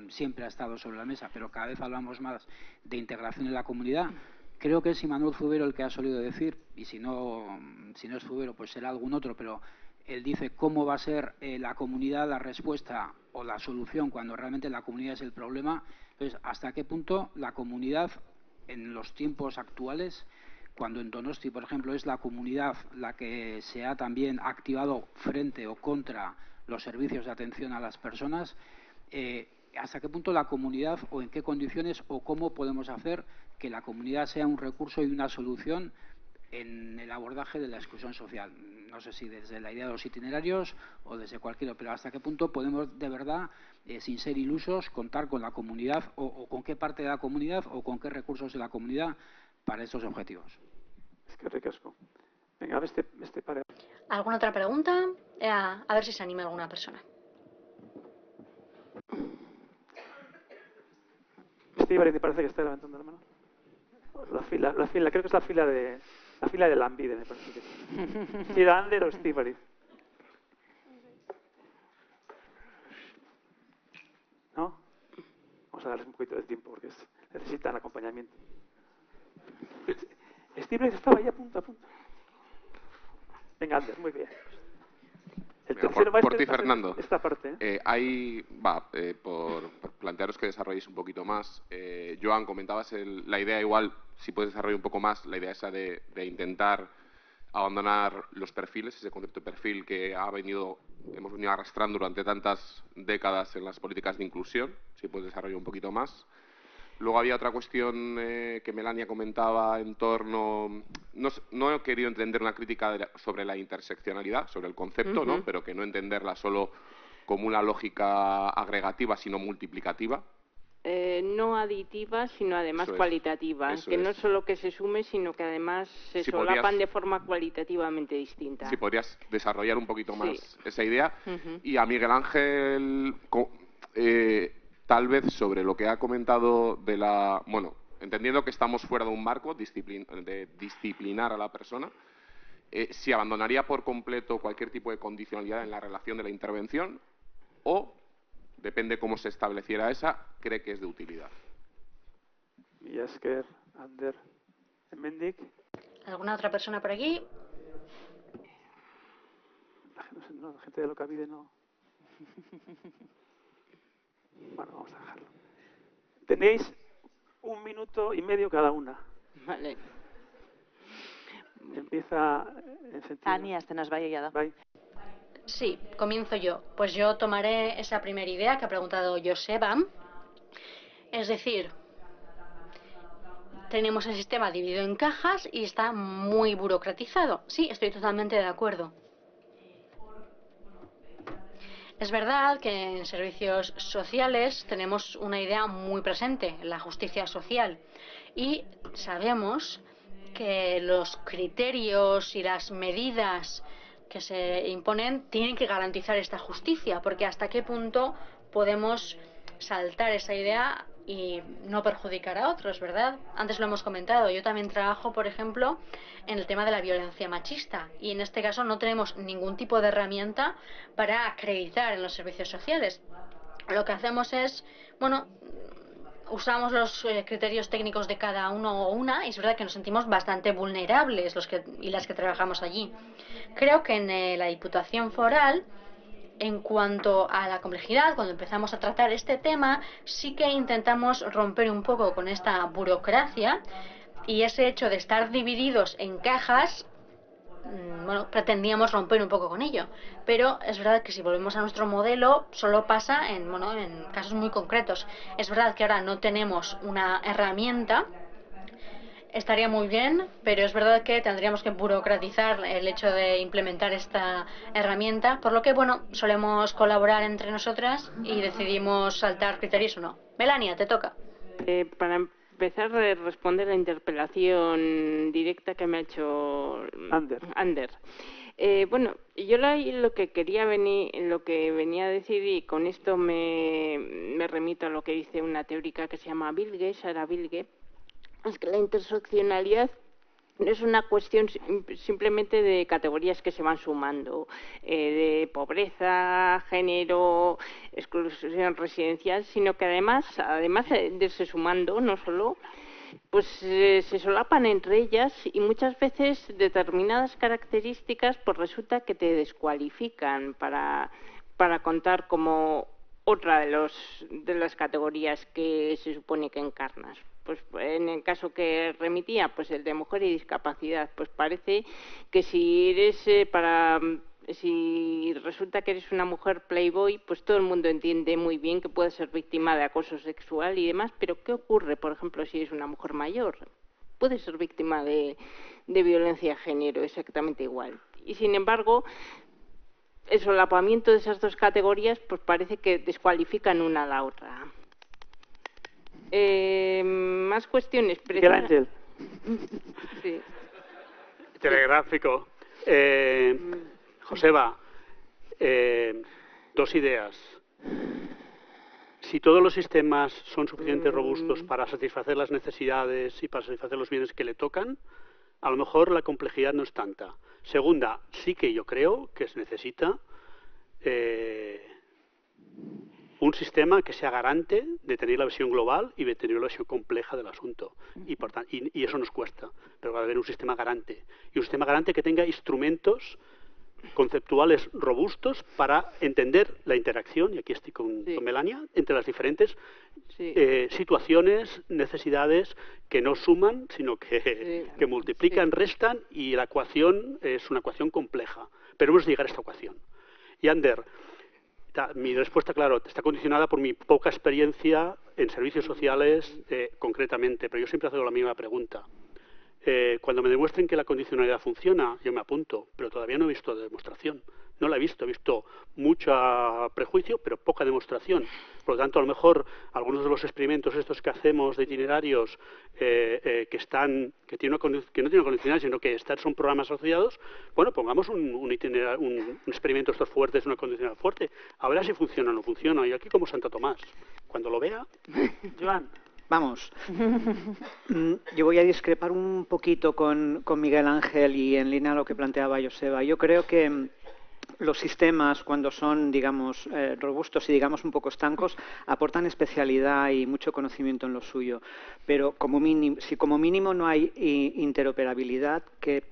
Speaker 9: siempre ha estado sobre la mesa, pero cada vez hablamos más de integración en la comunidad. Creo que es Imanol Zubero el que ha solido decir, y si no es Zubero, pues será algún otro, pero él dice cómo va a ser la comunidad la respuesta o la solución cuando realmente la comunidad es el problema. Entonces, ¿hasta qué punto la comunidad en los tiempos actuales, cuando en Donosti, por ejemplo, es la comunidad la que se ha también activado frente o contra los servicios de atención a las personas, hasta qué punto la comunidad o en qué condiciones o cómo podemos hacer que la comunidad sea un recurso y una solución en el abordaje de la exclusión social? No sé si desde la idea de los itinerarios o desde cualquiera, pero hasta qué punto podemos de verdad, sin ser ilusos, contar con la comunidad o con qué parte de la comunidad o con qué recursos de la comunidad para estos objetivos.
Speaker 8: Es que ricasco. Venga, este pareja.
Speaker 2: ¿Alguna otra pregunta? A ver si se anima alguna persona.
Speaker 8: Estíbaliz, me parece que está levantando la mano. La fila, creo que es la fila de Lambide, me parece que es. Si era Ander o Estíbaliz. ¿No? Vamos a darles un poquito de tiempo porque necesitan acompañamiento. Estíbaliz estaba ahí a punto. Venga, Ander, muy bien. El tercero va
Speaker 10: por ti, Fernando.
Speaker 8: Esta parte.
Speaker 10: Por plantearos que desarrolléis un poquito más. Joan, comentabas la idea, igual, si puedes desarrollar un poco más, la idea esa de intentar abandonar los perfiles, ese concepto de perfil que hemos venido arrastrando durante tantas décadas en las políticas de inclusión, si puedes desarrollar un poquito más. Luego había otra cuestión que Melania comentaba en torno... No he querido entender una crítica sobre la interseccionalidad, sobre el concepto, ¿no? Pero que no entenderla solo como una lógica agregativa, sino multiplicativa.
Speaker 5: No aditiva, sino además cualitativa. Que no es solo que se sume, sino que además se solapan de forma cualitativamente distinta.
Speaker 10: Si podrías desarrollar un poquito más esa idea. Y a Miguel Ángel... tal vez sobre lo que ha comentado entendiendo que estamos fuera de un marco de disciplinar a la persona, si abandonaría por completo cualquier tipo de condicionalidad en la relación de la intervención o, depende cómo se estableciera esa, cree que es de utilidad.
Speaker 8: Yasker, Ander, Mendik.
Speaker 2: ¿Alguna otra persona por aquí?
Speaker 8: La gente de Locavide no. Bueno, vamos a dejarlo. Tenéis 1 minuto y medio cada una.
Speaker 5: Vale.
Speaker 8: Empieza en sentido...
Speaker 11: Tania, este nos va guiada.
Speaker 2: Sí, comienzo yo. Pues yo tomaré esa primera idea que ha preguntado Joseba. Es decir, tenemos el sistema dividido en cajas y está muy burocratizado. Sí, estoy totalmente de acuerdo. Es verdad que en servicios sociales tenemos una idea muy presente, la justicia social, y sabemos que los criterios y las medidas que se imponen tienen que garantizar esta justicia, porque hasta qué punto podemos saltar esa idea y no perjudicar a otros, ¿verdad? Antes lo hemos comentado, yo también trabajo, por ejemplo, en el tema de la violencia machista y en este caso no tenemos ningún tipo de herramienta para acreditar en los servicios sociales. Lo que hacemos es, usamos los criterios técnicos de cada uno o una y es verdad que nos sentimos bastante vulnerables las que trabajamos allí. Creo que en la Diputación Foral, en cuanto a la complejidad, cuando empezamos a tratar este tema, sí que intentamos romper un poco con esta burocracia y ese hecho de estar divididos en cajas, pretendíamos romper un poco con ello. Pero es verdad que si volvemos a nuestro modelo, solo pasa en casos muy concretos. Es verdad que ahora no tenemos una herramienta. Estaría muy bien, pero es verdad que tendríamos que burocratizar el hecho de implementar esta herramienta, por lo que, solemos colaborar entre nosotras y decidimos saltar criterios o no. Melania, te toca.
Speaker 5: Para empezar a responder la interpelación directa que me ha hecho Ander. Yo lo que venía a decir, y con esto me remito a lo que dice una teórica que se llama Bilge, Sarah Bilge, es que la interseccionalidad no es una cuestión simplemente de categorías que se van sumando, de pobreza, género, exclusión residencial, sino que además de irse sumando, no solo, pues se solapan entre ellas y muchas veces determinadas características pues resulta que te descualifican para contar como otra de las categorías que se supone que encarnas. Pues en el caso que remitía, pues el de mujer y discapacidad, pues parece que si resulta que eres una mujer playboy, pues todo el mundo entiende muy bien que puedes ser víctima de acoso sexual y demás, pero ¿qué ocurre, por ejemplo, si eres una mujer mayor? Puedes ser víctima de violencia de género exactamente igual. Y sin embargo, el solapamiento de esas dos categorías pues parece que descualifican una a la otra. Más cuestiones.
Speaker 8: Miguel Ángel.
Speaker 5: Sí.
Speaker 7: Telegráfico. Joseba, dos ideas. Si todos los sistemas son suficientemente robustos para satisfacer las necesidades y para satisfacer los bienes que le tocan, a lo mejor la complejidad no es tanta. Segunda, sí que yo creo que se necesita un sistema que sea garante de tener la visión global y de tener la visión compleja del asunto. Y eso nos cuesta, pero va a haber un sistema garante. Y un sistema garante que tenga instrumentos conceptuales robustos para entender la interacción, y aquí estoy con Melania, entre las diferentes situaciones, necesidades que no suman, sino que multiplican, restan, y la ecuación es una ecuación compleja. Pero hemos de llegar a esta ecuación. Y Ander, mi respuesta, claro, está condicionada por mi poca experiencia en servicios sociales concretamente, pero yo siempre hago la misma pregunta. Cuando me demuestren que la condicionalidad funciona, yo me apunto, pero todavía no he visto demostración. No la he visto mucho prejuicio, pero poca demostración. Por lo tanto, a lo mejor algunos de los experimentos estos que hacemos de itinerarios que no tienen una condicionalidad, sino que son programas asociados, bueno, pongamos un experimento estos fuertes, una condicionalidad fuerte, a ver si funciona o no funciona. Y aquí como Santo Tomás, cuando lo vea,
Speaker 8: Joan.
Speaker 4: Vamos, yo voy a discrepar un poquito con Miguel Ángel y en línea a lo que planteaba Joseba. Yo creo que los sistemas, cuando son, digamos, robustos y, digamos, un poco estancos, aportan especialidad y mucho conocimiento en lo suyo. Pero si como mínimo no hay interoperabilidad, que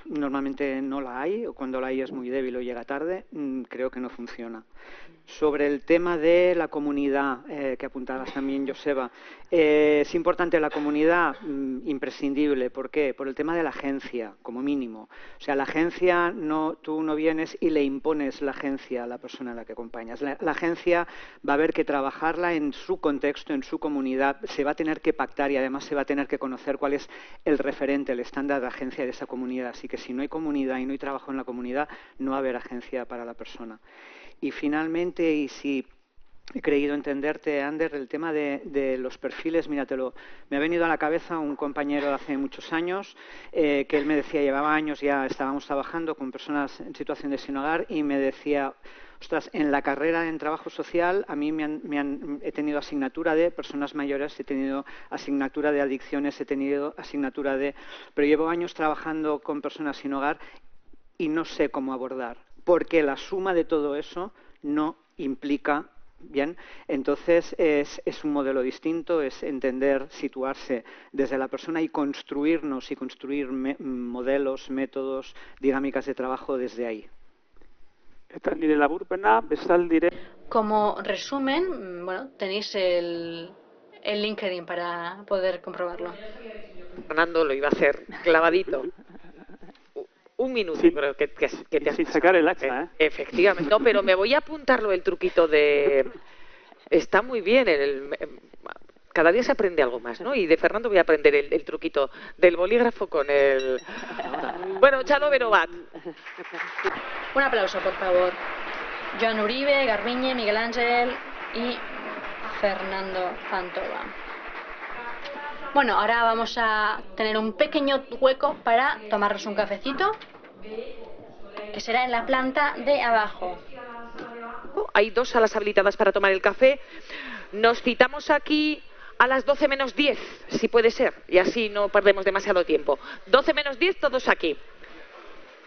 Speaker 4: normalmente no la hay, o cuando la hay es muy débil o llega tarde, creo que no funciona. Sobre el tema de la comunidad, que apuntabas también, Joseba, es importante la comunidad, imprescindible. ¿Por qué? Por el tema de la agencia, como mínimo. O sea, la agencia, tú no vienes y le impones la agencia a la persona a la que acompañas. La agencia va a haber que trabajarla en su contexto, en su comunidad, se va a tener que pactar y además se va a tener que conocer cuál es el referente, el estándar de agencia de esa comunidad. Así que si no hay comunidad y no hay trabajo en la comunidad, no va a haber agencia para la persona. Y finalmente, y si he creído entenderte, Ander, el tema de los perfiles, me ha venido a la cabeza un compañero de hace muchos años que él me decía, llevaba años ya, estábamos trabajando con personas en situación de sin hogar y me decía, ostras, en la carrera en trabajo social a mí he tenido asignatura de personas mayores, he tenido asignatura de adicciones, he tenido asignatura pero llevo años trabajando con personas sin hogar y no sé cómo abordar, porque la suma de todo eso no implica. Bien, entonces es un modelo distinto, es entender, situarse desde la persona y construirnos y construir modelos, métodos, dinámicas de trabajo desde ahí.
Speaker 2: Como resumen, bueno, tenéis el LinkedIn para poder comprobarlo.
Speaker 1: Fernando lo iba a hacer clavadito. Un minuto, sí, creo que te has
Speaker 8: sin sacar el hacha,
Speaker 1: Efectivamente. No, pero me voy a apuntarlo el truquito de... Está muy bien. Cada día se aprende algo más, ¿no? Y de Fernando voy a aprender el truquito del bolígrafo con el... Bueno, Chano Benovat.
Speaker 2: Un aplauso, por favor. Joan Uribe, Garbiñe, Miguel Ángel y Fernando Fantova. Bueno, ahora vamos a tener un pequeño hueco para tomarnos un cafecito, que será en la planta de abajo.
Speaker 1: Hay 2 salas habilitadas para tomar el café. Nos citamos aquí a las 12 menos 10, si puede ser, y así no perdemos demasiado tiempo. 12 menos 10, todos aquí.